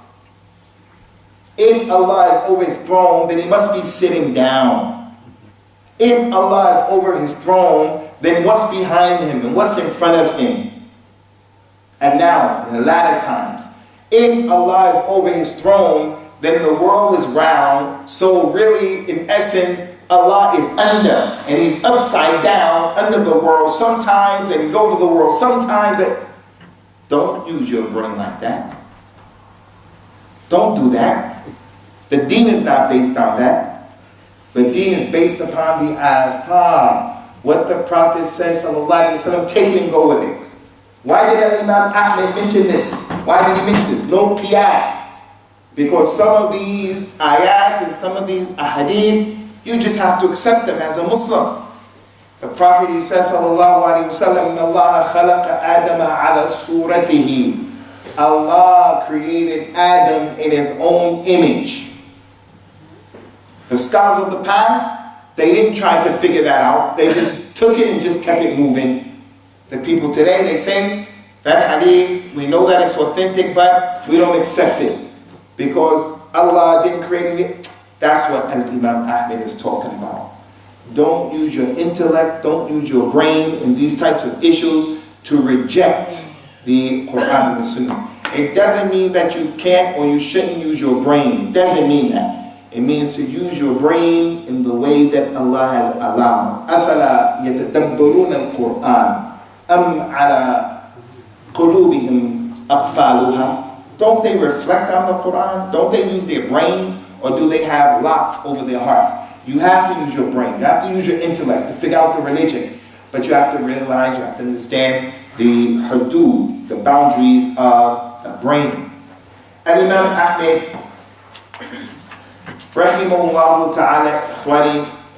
If Allah is over His throne, then He must be sitting down. If Allah is over His throne, then what's behind Him and what's in front of Him? And now, in the latter times, if Allah is over His throne, then the world is round. So really, in essence, Allah is under, and He's upside down under the world sometimes, and He's over the world sometimes. Don't use your brain like that. Don't do that. The deen is not based on that. The deen is based upon the athar. What the Prophet says, sallallahu alaihi wasallam, take it and go with it. Why did Imam Ahmad mention this? Why did he mention this? No qiyas. Because some of these ayat and some of these ahadith, you just have to accept them as a Muslim. The Prophet, he says, sallallahu alaihi wasallam, Inna Allah khalaqa Adama ala suratihi. Allah created Adam in His own image. The scholars of the past, they didn't try to figure that out. They just took it and just kept it moving. The people today, they say, that hadith, we know that it's authentic, but we don't accept it. Because Allah didn't create it. That's what Imam Ahmad is talking about. Don't use your intellect, don't use your brain in these types of issues to reject the Quran and the Sunnah. It doesn't mean that you can't or you shouldn't use your brain. It doesn't mean that. It means to use your brain in the way that Allah has allowed. أَفَلَا يَتَدَبَّرُونَ الْقُرْآنَ أَمْ عَلَى قُلُوبِهِمْ أَقْفَالُهَا. Don't they reflect on the Quran? Don't they use their brains? Or do they have locks over their hearts? You have to use your brain. You have to use your intellect to figure out the religion. But you have to realize, you have to understand the hudud, the boundaries of the brain. And Imam Ahmad, rahimullah ta'ala,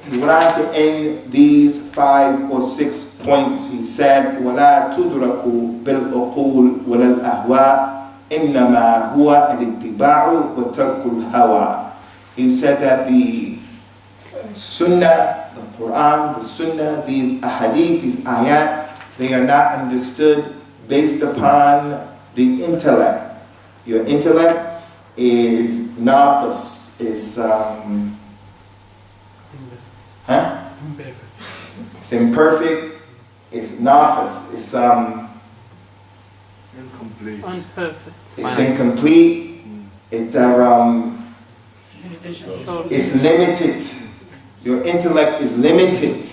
he went on to end these 5 or 6 points. He said, وَلَا تُدْرَكُ بِالْأُقُولِ وَلَا الْأَهْوَاءِ إِنَّمَا هُوَ الْاتِّبَاعُ وَتَرْكُ الْهَوَى. He said that the Sunnah, the Quran, the Sunnah, these ahadith, these ayat, they are not understood based upon the intellect. Your intellect is naqis, is it's imperfect, it's naqis, it's incomplete. Unperfect. It's incomplete. It's limited. Your intellect is limited.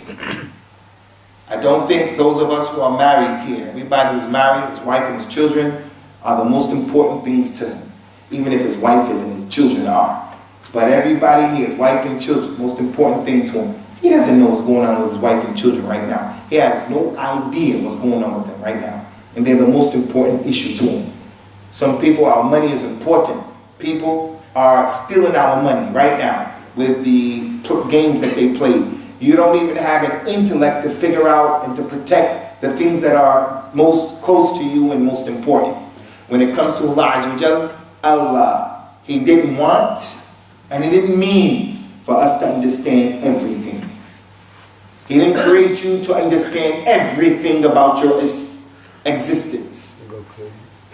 I don't think those of us who are married here, everybody who's married, his wife and his children, are the most important things to him. Even if his wife isn't, his children are. But everybody here, his wife and children, most important thing to him. He doesn't know what's going on with his wife and children right now. He has no idea what's going on with them right now. And they're the most important issue to him. Some people, our money is important. People are stealing our money right now with the games that they play. You don't even have an intellect to figure out and to protect the things that are most close to you and most important. When it comes to Allah Azza wa Jal, Allah, He didn't want and He didn't mean for us to understand everything. He didn't create you to understand everything about your existence.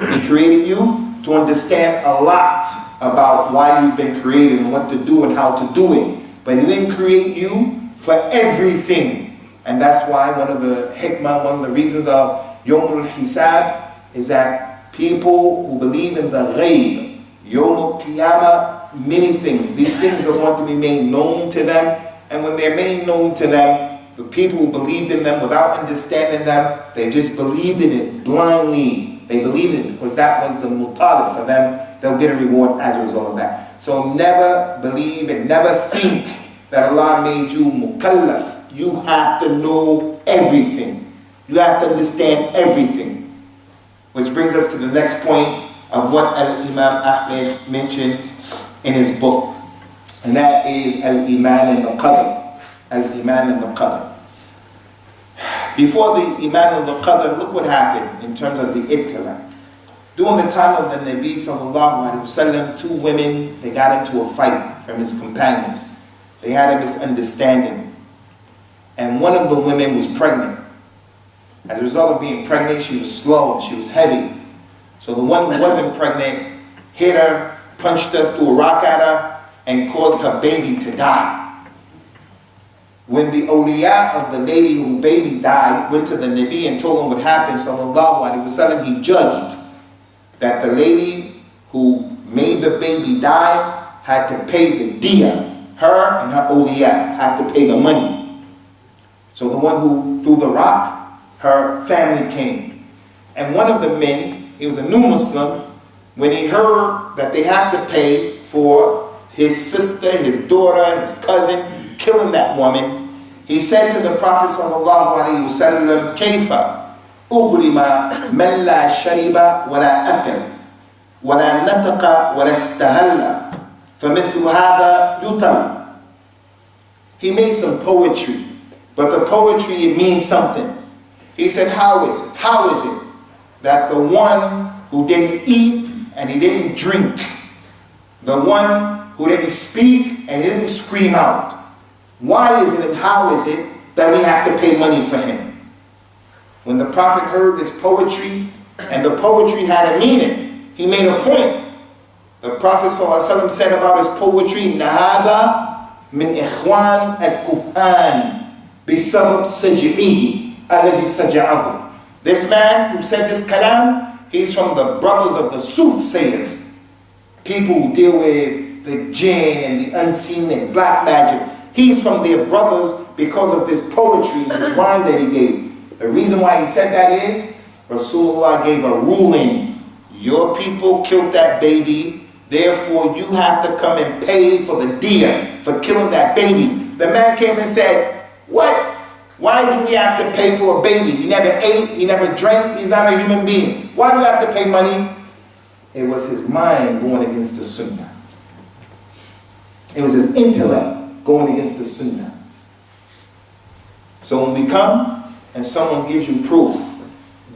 He created you to understand a lot about why you've been created and what to do and how to do it. But He didn't create you for everything. And that's why one of the hikmah, one of the reasons of Yawm al-Hisab is that people who believe in the ghaib, Yawm al-Qiyamah, many things, these things are going to be made known to them. And when they're made known to them, the people who believed in them without understanding them, they just believed in it blindly. They believed in it because that was the mutalib for them. They'll get a reward as a result of that. So never believe and never think that Allah made you mukallaf. You have to know everything. You have to understand everything. Which brings us to the next point of what Imam Ahmad mentioned in his book. And that is al-Iman and the Qadr. Al-Iman and the Qadr. Before the Iman and the Qadr, look what happened in terms of the intellect. During the time of the Nabi sallallahu alaihi wasallam, 2 women, they got into a fight from his companions. They had a misunderstanding. And one of the women was pregnant. As a result of being pregnant, she was slow, she was heavy. So the one who wasn't pregnant hit her, punched her, threw a rock at her, and caused her baby to die. When the awliya of the lady whose baby died went to the Nabi and told him what happened, sallallahu alaihi wasallam, he judged that the lady who made the baby die had to pay the diya. Her and her awliya had to pay the money. So the one who threw the rock, her family came. And one of the men, he was a new Muslim, when he heard that they have to pay for his sister, his daughter, his cousin, killing that woman, he said to the Prophet sallallahu alaihi wasallam, "Kayfa ugrima man la shariba wa la akal wa la nataqa wa la istahalla famithlu hadha yutam." He made some poetry, but the poetry, it means something. He said, how is it that the one who didn't eat and he didn't drink, the one who didn't speak and he didn't scream out, why is it and how is it that we have to pay money for him? When the Prophet heard this poetry, and the poetry had a meaning, he made a point. The Prophet ﷺ said about his poetry, "Nahada من إخوان القرآن بسبب سجعه الذي سجعه. This man who said this kalam, he's from the brothers of the soothsayers. People who deal with the jinn and the unseen and black magic. He's from their brothers because of this poetry, this rhyme that he gave. The reason why he said that is, Rasulullah gave a ruling. Your people killed that baby, therefore you have to come and pay for the diya, for killing that baby. The man came and said, what? Why do we have to pay for a baby? He never ate, he never drank, he's not a human being. Why do we have to pay money? It was his mind going against the Sunnah. It was his intellect going against the Sunnah. So when we come and someone gives you proof,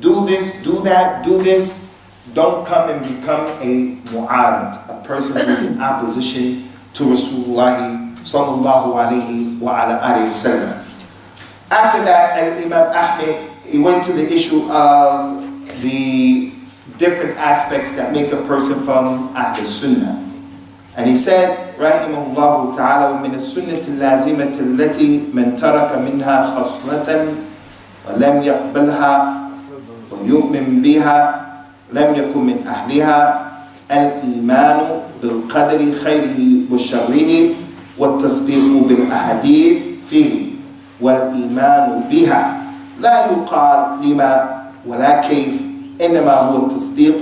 do this, do that, do this, don't come and become a mu'arad, a person who is in opposition to Rasulullah sallallahu alayhi wa ala alihi wa sallam. After that, Imam Ahmad, he went to the issue of the different aspects that make a person from Ahlus-Sunnah. And he said, rahimullah ta'ala, وَمِنَ السُّنَّةِ اللَّازِمَةِ الَّتِي مَنْ تَرَكَ مِنْهَا خَصْلَةً وَلَمْ يَقْبَلْهَا وَيُؤْمِنْ بِهَا لَمْ يَكُنْ مِنْ أَهْلِهَا الْإِيمَانُ بِالْقَدْرِ خَيْرِهِ وَشَرِّهِ وَالتَّصْدِيقُ بِالْأَحَادِيثِ فِيهِ والإيمان بها لا يقال لما ولا كيف إنما هو التصديق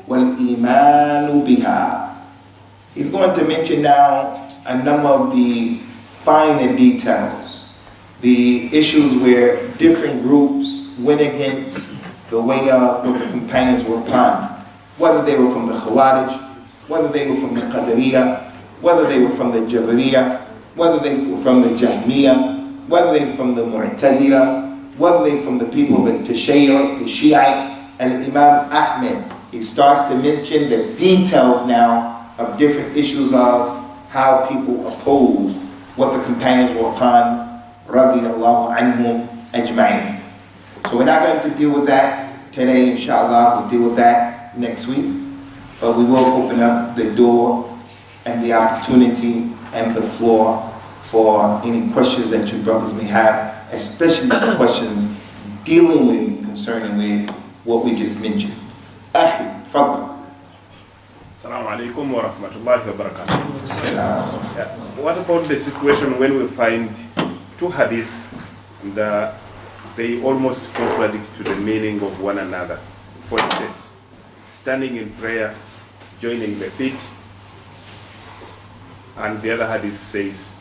والإيمان بها. He's going to mention now a number of the finer details, the issues where different groups went against the way of what the companions were upon, whether they were from the Khawarij, whether they were from the Qadariyah, whether they were from the Jabariyah, whether they were from the Jahmiyah, whether they're from the Mu'tazila, whether they're from the people of the Tashayyu', the Shiite, and Imam Ahmad. He starts to mention the details now of different issues of how people opposed what the companions were upon, radiyallahu anhum ajma'in. So we're not going to deal with that today, inshallah. We'll deal with that next week. But we will open up the door and the opportunity and the floor for any questions that you brothers may have, especially the questions dealing with and concerning with what we just mentioned. Akhi, tfaddal. Assalamu alaikum wa rahmatullahi wa barakatuh. What about the situation when we find two hadith and they almost contradict to the meaning of one another? For instance, standing in prayer, joining the feet, and the other hadith says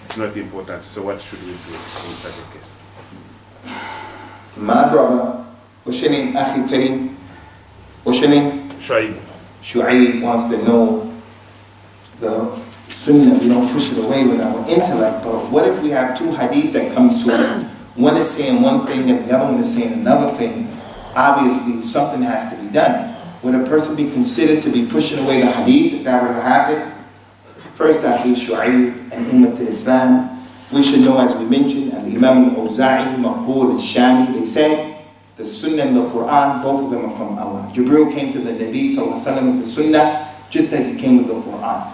it's not important. So what should we do in such a case? My brother, what's your name, Akhi Kareem? What's your name? Shu'aib. Shu'aib wants to know the Sunnah. We don't push it away with our intellect, but what if we have two hadith that comes to us? One is saying one thing and the other one is saying another thing. Obviously, something has to be done. Would a person be considered to be pushing away the hadith if that were to happen? First, Akhi Shu'aib and Ummat al-Islam, we should know, as we mentioned, and Imam al-Awza'i, Maqbul al-Shami, they said, the Sunnah and the Qur'an, both of them are from Allah. Jibreel came to the Nabi sallallahu alaihi wasallam with the Sunnah, just as he came with the Qur'an.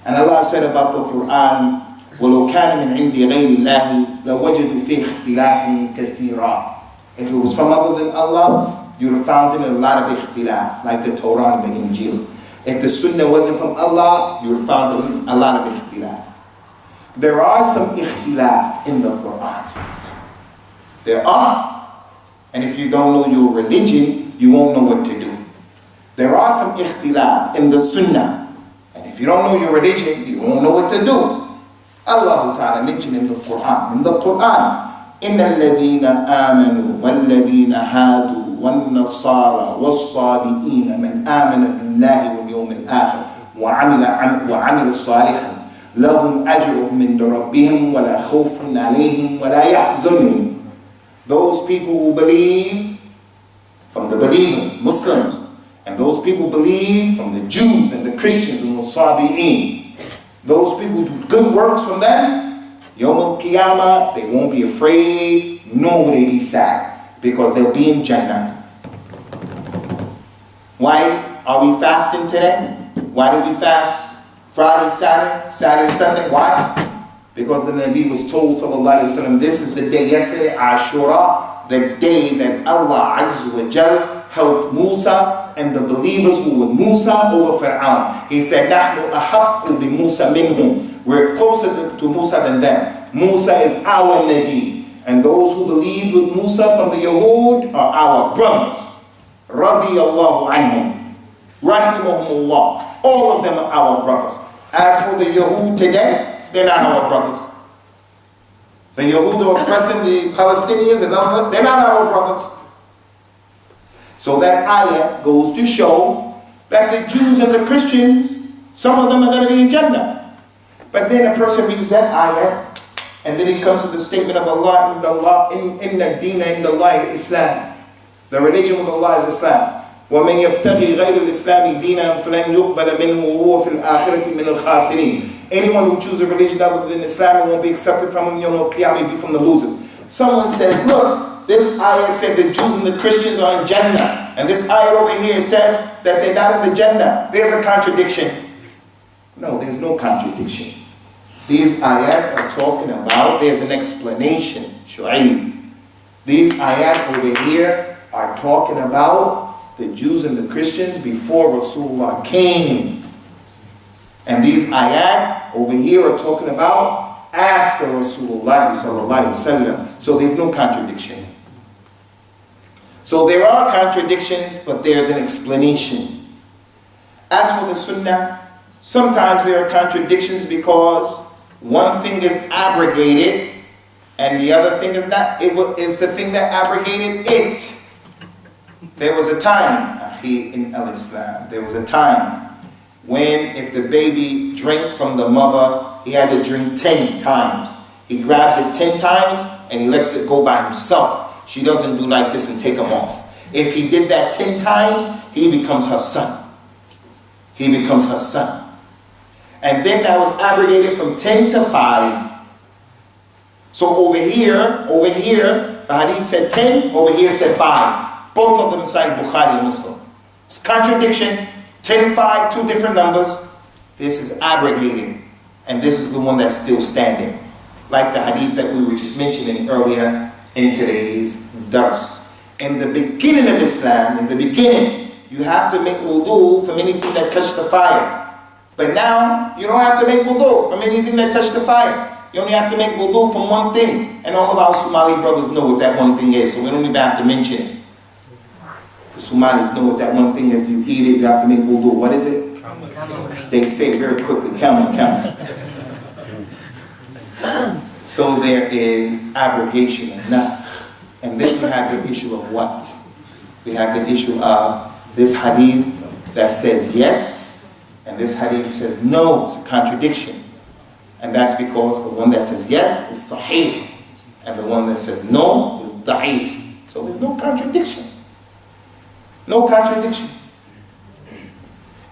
And Allah said about the Qur'an, وَلَوْ كَانَ مِنْ عِنْدِ غَيْرِ اللَّهِ لَوَجَدُوا فِيهِ اخْتِلَافًا كَثِيرًا. If it was from other than Allah, you would have found in a lot of ikhtilaf, like the Torah and the Injil. If the Sunnah wasn't from Allah, you would have found a lot of ikhtilaf. There are some ikhtilaf in the Qur'an. There are. And if you don't know your religion, you won't know what to do. There are some ikhtilaf in the Sunnah. And if you don't know your religion, you won't know what to do. Allah Ta'ala mentioned in the Qur'an, إِنَّ الَّذِينَ آمَنُوا وَالَّذِينَ هَادُوا وَالنَّصَارَى وَالصَّابِئِينَ مَنْ آمَنَ بِاللَّهِ وَالْيَوْمِ الْآخِرِ وَعَمِلَ صَالِحًا لَهُمْ أَجْرُهُمْ عِنْدَ رَبِّهِمْ وَلَا خَوْفٌ عَلَيْهِمْ وَلَا يَحْزَنُونَ. Those people who believe from the believers, Muslims, and those people believe from the Jews and the Christians and the Sahaabah, those people who do good works from them, Yawm al-Qiyamah, they won't be afraid, nor will they be sad, because they'll be in Jannah. Why are we fasting today? Why do we fast Friday, Saturday, Sunday? Why? Because the Nabi was told, sallallahu alayhi wa sallam, this is the day yesterday, Ashura, the day that Allah Azza wa Jal helped Musa and the believers who were Musa over Fir'aun. He said, نَحْنُ أَحَقُّ بِمُوسَى مِنْهُمْ. We're closer to Musa than them. Musa is our Nabi. And those who believed with Musa from the Yahud are our brothers. Radiyallahu anhum. Rahimullah. All of them are our brothers. As for the Yahud today, they're not our brothers. The Yahud are oppressing the Palestinians and all, they're not our brothers. So that ayah goes to show that the Jews and the Christians, some of them are going to be in Jannah. But then a person reads that ayah, and then he comes to the statement of Allah, inna dina inda Allah Islam. The religion with Allah is Islam. وَمَنْ يَبْتَغِي غَيْرُ الْإِسْلَامِ دِينًا فَلَنْ يُقْبَلَ مِنْهُ وَهُوَ فِي الْآخِرَةِ مِنَ الْخَاسِرِينَ. Anyone who chooses a religion other than Islam, it won't be accepted from him, Yawm al-Qiyamah, will be from the losers. Someone says, look, this ayah said the Jews and the Christians are in Jannah. And this ayah over here says that they're not in the Jannah. There's a contradiction. No, there's no contradiction. These ayat are talking about, there's an explanation, Shu'aib. These ayat over here are talking about the Jews and the Christians before Rasulullah came. And these ayat over here are talking about after Rasulullah sallallahu alaihi wasallam. So there's no contradiction. So there are contradictions, but there's an explanation. As for the Sunnah, sometimes there are contradictions because one thing is abrogated and the other thing is not. It is the thing that abrogated it. There was a time, in al-Islam, there was a time when if the baby drank from the mother, he had to drink 10 times. He grabs it 10 times and he lets it go by himself. She doesn't do like this and take him off. If he did that 10 times, he becomes her son. He becomes her son. And then that was abrogated from 10 to 5. So over here, the hadith said 10, over here said 5. Both of them cite Bukhari and Muslim. It's contradiction. 10, 5, two different numbers. This is abrogated. And this is the one that's still standing. Like the hadith that we were just mentioning earlier in today's dars. In the beginning of Islam, in the beginning, you have to make wudu from anything that touched the fire. But now, you don't have to make wudu from anything that touched the fire. You only have to make wudu from one thing. And all of our Somali brothers know what that one thing is, so we don't even have to mention it. The Somalis know what that one thing, if you eat it, you have to make wudu. What is it? Camel. They say it very quickly, camel. So there is abrogation and nasakh. And then we have the issue of what? We have the issue of this hadith that says yes, and this hadith says no. It's a contradiction. And that's because the one that says yes is sahih, and the one that says no is da'if. So there's no contradiction. No contradiction.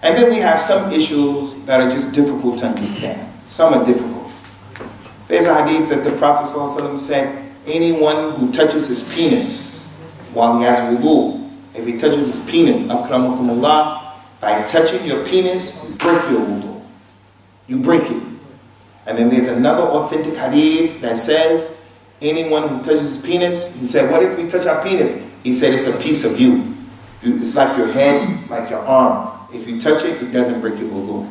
And then we have some issues that are just difficult to understand. Some are difficult. There's a hadith that the Prophet ﷺ said, anyone who touches his penis while he has wudu, if he touches his penis, akramakumullah, by touching your penis, you break your wudu. You break it. And then there's another authentic hadith that says, anyone who touches his penis, he said, what if we touch our penis? He said, it's a piece of you. It's like your head, it's like your arm. If you touch it, it doesn't break your wudu.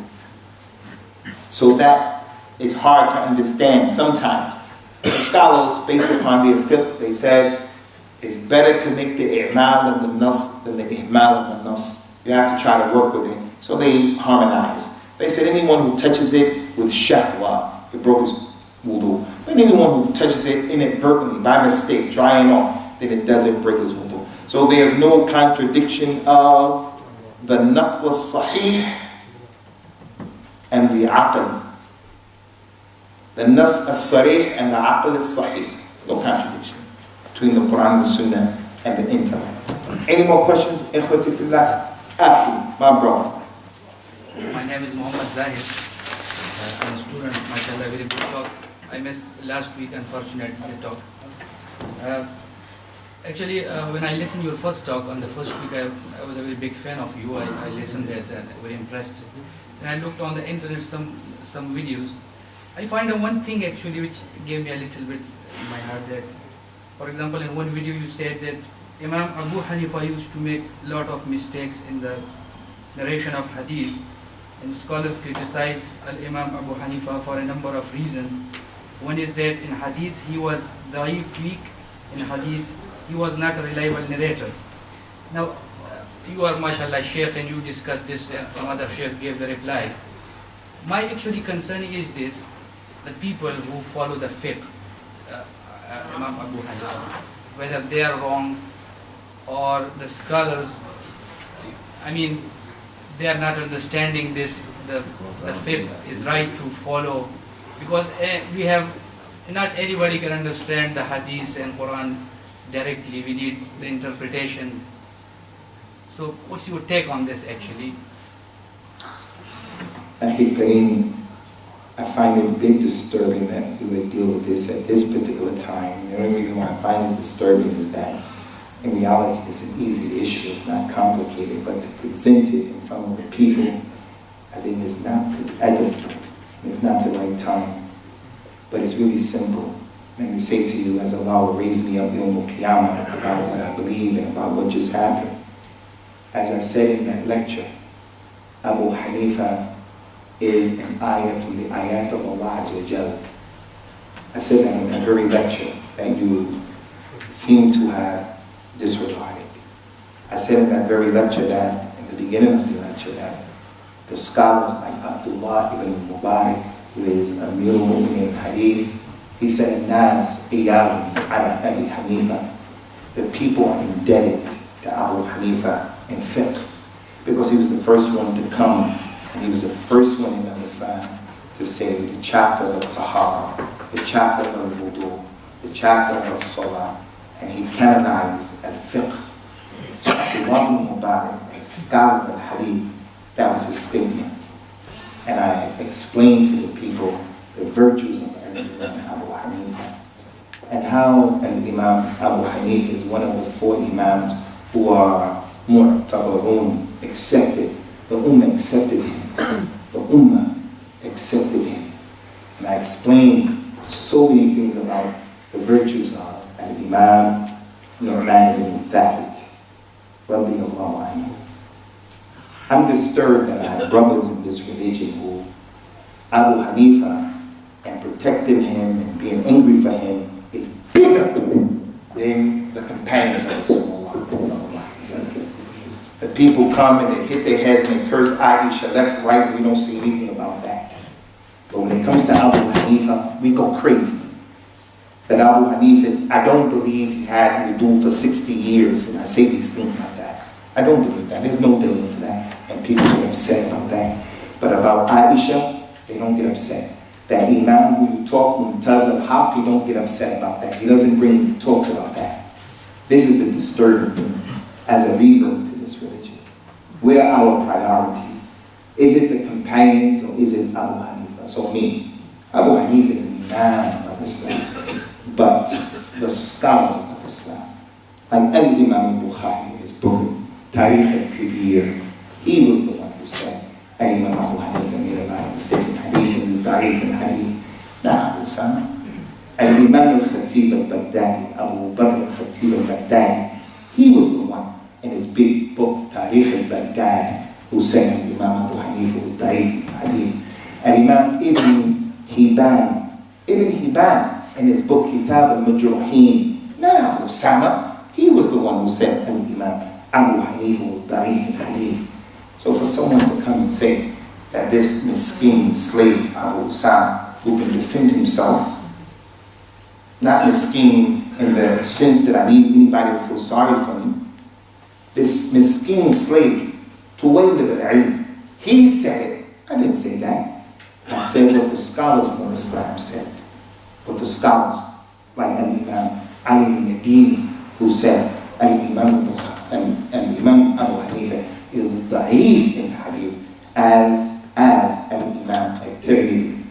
So that is hard to understand sometimes. The scholars, based upon their fiqh, they said, it's better to make the i'mal of the nas than the ihmal of the nas. You have to try to work with it. So they harmonize. They said anyone who touches it with shahwa, it broke his wudu. But anyone who touches it inadvertently, by mistake, drying off, then it doesn't break his wudu. So there's no contradiction of the naql sahih and the aql. The nas as-sarih and the aql as-sahih. There's no contradiction between the Quran and the Sunnah and the intellect. Any more questions? Ikhwati fillah? Akhi, my brother. My name is Muhammad Zahid. I'm a student, mashallah, very good talk. I missed last week, unfortunately, the talk. Actually, when I listened to your first talk on the first week, I was a very big fan of you. I listened to it and very impressed. And I looked on the internet some videos, I find one thing actually which gave me a little bit in my heart, that, for example, in one video you said that Imam Abu Hanifa used to make a lot of mistakes in the narration of hadith, and scholars criticize Imam Abu Hanifa for a number of reasons. One is that in hadith he was da'if, weak. In hadith he was not a reliable narrator. Now, you are mashallah Sheikh and you discussed this, and some other Sheikh gave the reply. My actually concern is this: the people who follow the fiqh, Imam Abu Hanifa, whether they are wrong or the scholars, I mean, they are not understanding this, the fiqh is right to follow, because we have, not anybody can understand the hadith and Quran directly, we need the interpretation. So what's your take on this actually? I find it a bit disturbing that we would deal with this at this particular time. The only reason why I find it disturbing is that in reality it's an easy issue, it's not complicated, but to present it in front of the people, I think it's not the right time. But it's really simple. Let me say to you, as Allah will raise me up Yawm al-Qiyamah about what I believe and about what just happened. As I said in that lecture, Abu Hanifa is an ayah from the ayat of Allah Azza wa Jalla. I said that in that very lecture that you seem to have disregarded. I said in that very lecture that, in the beginning of the lecture, that the scholars like Abdullah ibn Mubarak, who is Amir al-Mu'minin Hadith, he said, Nas iyadun ala Abi Hanifa. The people are indebted to Abu Hanifa in fiqh, because he was the first one to come, and he was the first one in Islam to say the chapter of Tahara, the chapter of wudu, the chapter of salah, and he canonized al-fiqh. So Abdullah ibn Mubarak, a scholar of hadith, that was his statement. And I explained to the people the virtues of Imam Abu Hanifa, and how Imam Abu Hanifa is one of the 4 imams who are mu'tabarun, accepted. The Ummah accepted him. The Ummah accepted him. And I explained so many things about the virtues of Imam Nu'man ibn Thabit, radiyallahu anhu. I'm disturbed that I have brothers in this religion who Abu Hanifa and protecting him and being angry for him is bigger than the companions of Rasulullah. The people come and they hit their heads and they curse Aisha left, right, and we don't see anything about that. But when it comes to Abu Hanifa, we go crazy. That Abu Hanifa, I don't believe he had wudu for 60 years, and I say these things like that. I don't believe that. There's no belief for that. And people get upset about that. But about Aisha, they don't get upset. That Imam who you talk Mumtaz al-Haq, he don't get upset about that. He doesn't bring talks about that. This is the disturbing thing as a revert to this religion. Where are our priorities? Is it the companions or is it Abu Hanifa? So me, Abu Hanifa is an Imam of Islam, but the scholars of Islam, like Imam Bukhari in his book, Tarikh al-Kabir, he was the one who said, Imam Abu Hanifa made a lot of mistakes in hadith, and he's da'if in hadith. Not Abu Usamah. Imam al-Khatib al-Baghdadi, Abu Bakr al-Khatib al-Baghdadi, he was the one in his big book, Tarikh al-Baghdad, who said Imam Abu Hanifa was da'if in hadith. And Imam Ibn Hibban, in his book, Kitab al-Majruhin, not Abu Usamah, he was the one who said Imam Abu Hanifa was da'if in hadith. So for someone to come and say that this miskin slave, Abu Usamah, who can defend himself, not miskin in the sense that I need anybody to feel sorry for me, this miskin slave, Tuwail ibn al-Ilm, he said it. I didn't say that. I said what the scholars of Islam said. What the scholars, like Imam Ali ibn Adini, who said Imam Abu Hanifa is da'if in hadith, as Imam al-Tirmidhi,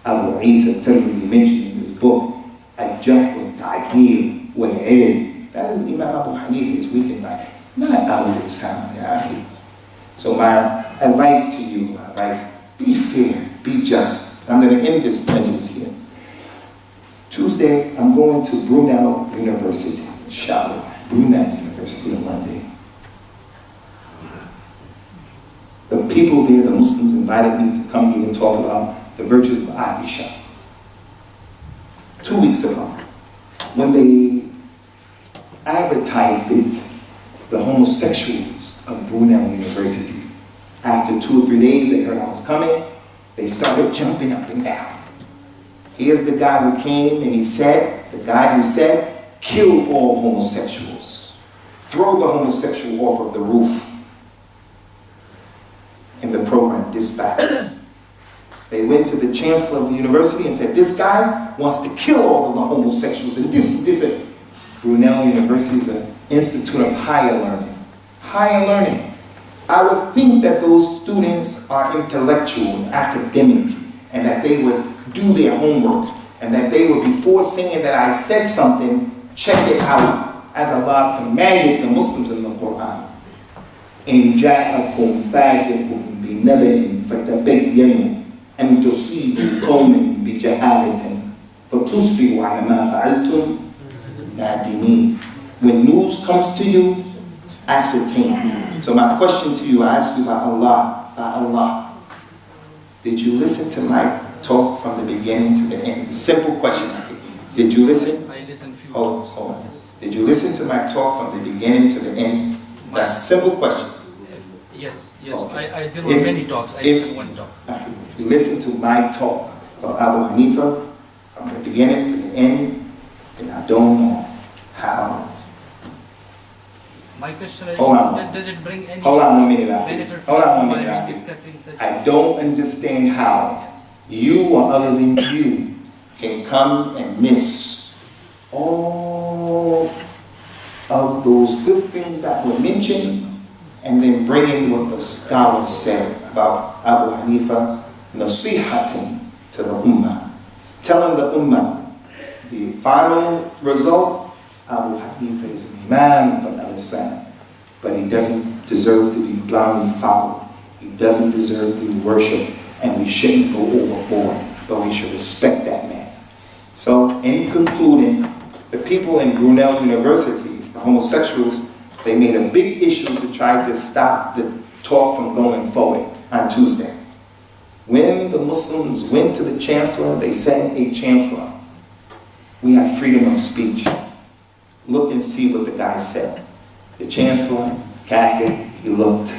Abu Isa al-Tirmidhi mentioned in his book, al-Jarh wal-Ta'deel wal-Ilm, that Imam Abu Hanifa is weak in hadith, not Abu Usamah, ya akhi. So my advice to you, be fair, be just, I'm going to end this majlis here. Tuesday, I'm going to Brunel University, inshallah. Brunel University on Monday. The people there, the Muslims, invited me to come here and talk about the virtues of Aisha. 2 weeks ago, when they advertised it, the homosexuals of Brunel University, after 2 or 3 days they heard I was coming, they started jumping up and down. Here's the guy who came and he said, the guy who said, kill all homosexuals. Throw the homosexual off of the roof. In the program, dispatches. They went to the chancellor of the university and said, this guy wants to kill all of the homosexuals. And this. Brunel University is an institute of higher learning. Higher learning. I would think that those students are intellectual and academic, and that they would do their homework, and that they would, before saying that I said something, check it out, as Allah commanded the Muslims in the Quran. إن جاءكم فاسق بنبأ فتبينوا أن تصيبوا قوما بجهالة فتصبحوا على ما فعلتم نادمين. When news comes to you, ascertain. So my question to you, I ask you by Allah, did you listen to my talk from the beginning to the end? Simple question. Did you listen? I listened few Hold on. Did you listen to my talk from the beginning to the end? That's a simple question. Yes. Okay. I did many talks. I listened one talk. If you listen to my talk about Abu Hanifa from the beginning to the end, then I don't know how. My question is, Hold on. does it bring any Hold on 1 minute. benefit Hold on 1 by minute. discussing such? I don't understand how you or other than you can come and miss all of those good things that were mentioned and then bring in what the scholars said about Abu Hanifa, nasihatin to the ummah, telling the ummah the final result. Abu Hanifa is an imam from al-Islam, but he doesn't deserve to be blindly followed. He doesn't deserve to be worshipped, and we shouldn't go overboard, but we should respect that man. So, in concluding, the people in Brunel University, the homosexuals, they made a big issue to try to stop the talk from going forward on Tuesday. When the Muslims went to the chancellor, they said, "Hey, chancellor, we have freedom of speech. Look and see what the guy said." The chancellor, Kafir, he looked,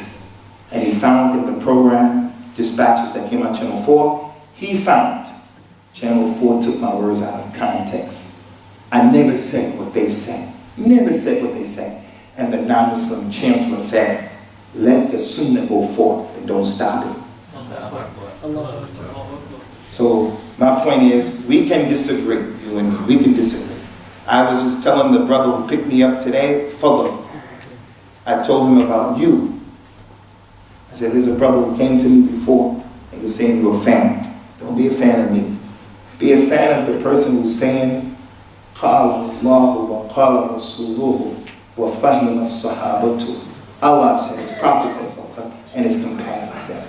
and he found in the program, dispatches that came on Channel 4, he found Channel 4 took my words out of context. I never said what they said. Never said what they said. And the non-Muslim chancellor said, let the Sunnah go forth and don't stop it. So my point is, we can disagree, you and me, we can disagree. I was just telling the brother who picked me up today, Fadl, I told him about you. I said, there's a brother who came to me before and he was saying you're a fan. Don't be a fan of me. Be a fan of the person who's saying, قال الله وقال رسوله وفهم الصحابة. Allah said, His Prophet said so, and His companions said.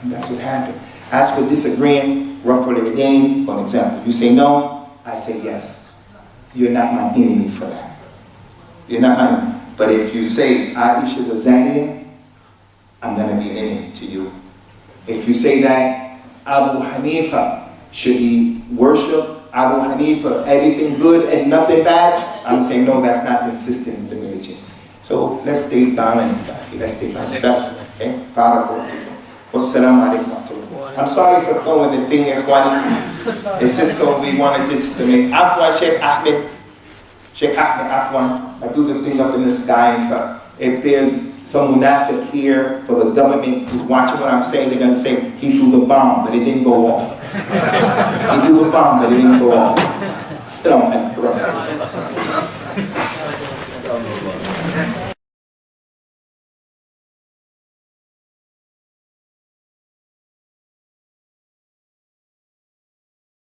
And that's what happened. As for disagreeing, for an example, you say no, I say yes. You're not my enemy for that. You're not my enemy. But if you say Aisha's a Zaniya, I'm going to be an enemy to you. If you say that Abu Hanifa should be worshipped, Abu Hanifa, everything good and nothing bad, I'm saying no, that's not consistent with the religion. So let's stay balanced. Let's stay balanced. That's okay. Wassalamu alaikum. I'm sorry for throwing the thing there, Ikhwani. It's just so we wanted just to make Afwan, Sheikh Ahmed, Afwan. I do the thing up in the sky and stuff. If there's some munafiq here for the government who's watching what I'm saying, they're going to say, he threw the bomb, but it didn't go off. He threw the bomb, but it didn't go off. Assalamu alaikum.